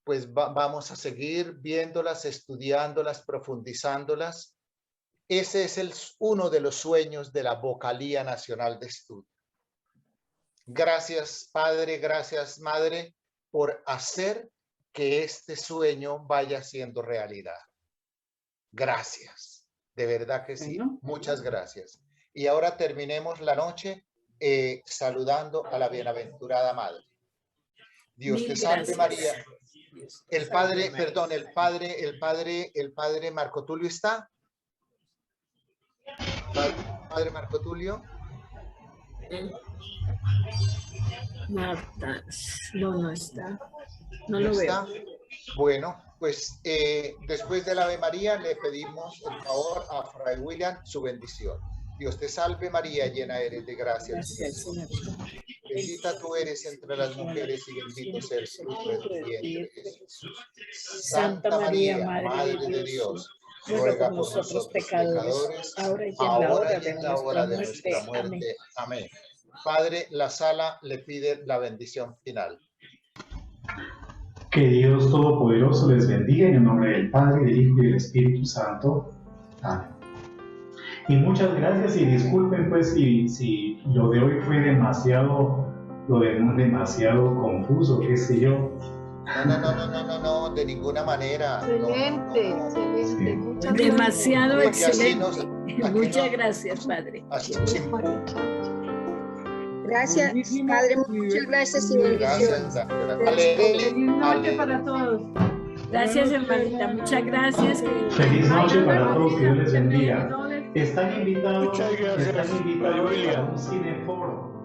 pues vamos a seguir viéndolas, estudiándolas, profundizándolas. Ese es uno de los sueños de la Vocalía Nacional de Estudio. Gracias, padre, gracias, madre, por hacer que este sueño vaya siendo realidad. Gracias, de verdad que sí. Muchas gracias. Y ahora terminemos la noche saludando a la bienaventurada madre. Dios te salve María. El padre, perdón, el padre Marco Tulio está. Padre Marco Tulio. Marta, no está. No lo está. veo. Bueno, pues después del Ave María le pedimos el favor a Fray William su bendición. Dios te salve María, llena eres de gracia. Gracias, Señor. Bendita tú eres entre las mujeres y bendito es el fruto de tu vientre, Jesús. Santa María, Madre de Dios, ruega por nosotros pecadores, ahora y en la hora de nuestra muerte. Amén. Padre, la sala le pide la bendición final. Que Dios Todopoderoso les bendiga en el nombre del Padre, del Hijo y del Espíritu Santo. Amén. Y muchas gracias y disculpen pues si lo de hoy fue demasiado confuso, qué sé yo. No, de ninguna manera. Excelente. Sí. Muchas Demasiado gracias. excelente. Muchas gracias, padre. Gracias, padre, muchas gracias y bendiciones. Gracias. Feliz noche para todos. Gracias, hermanita. Muchas gracias. Feliz noche para todos, que Dios les bendiga. Están invitados a un cineforo.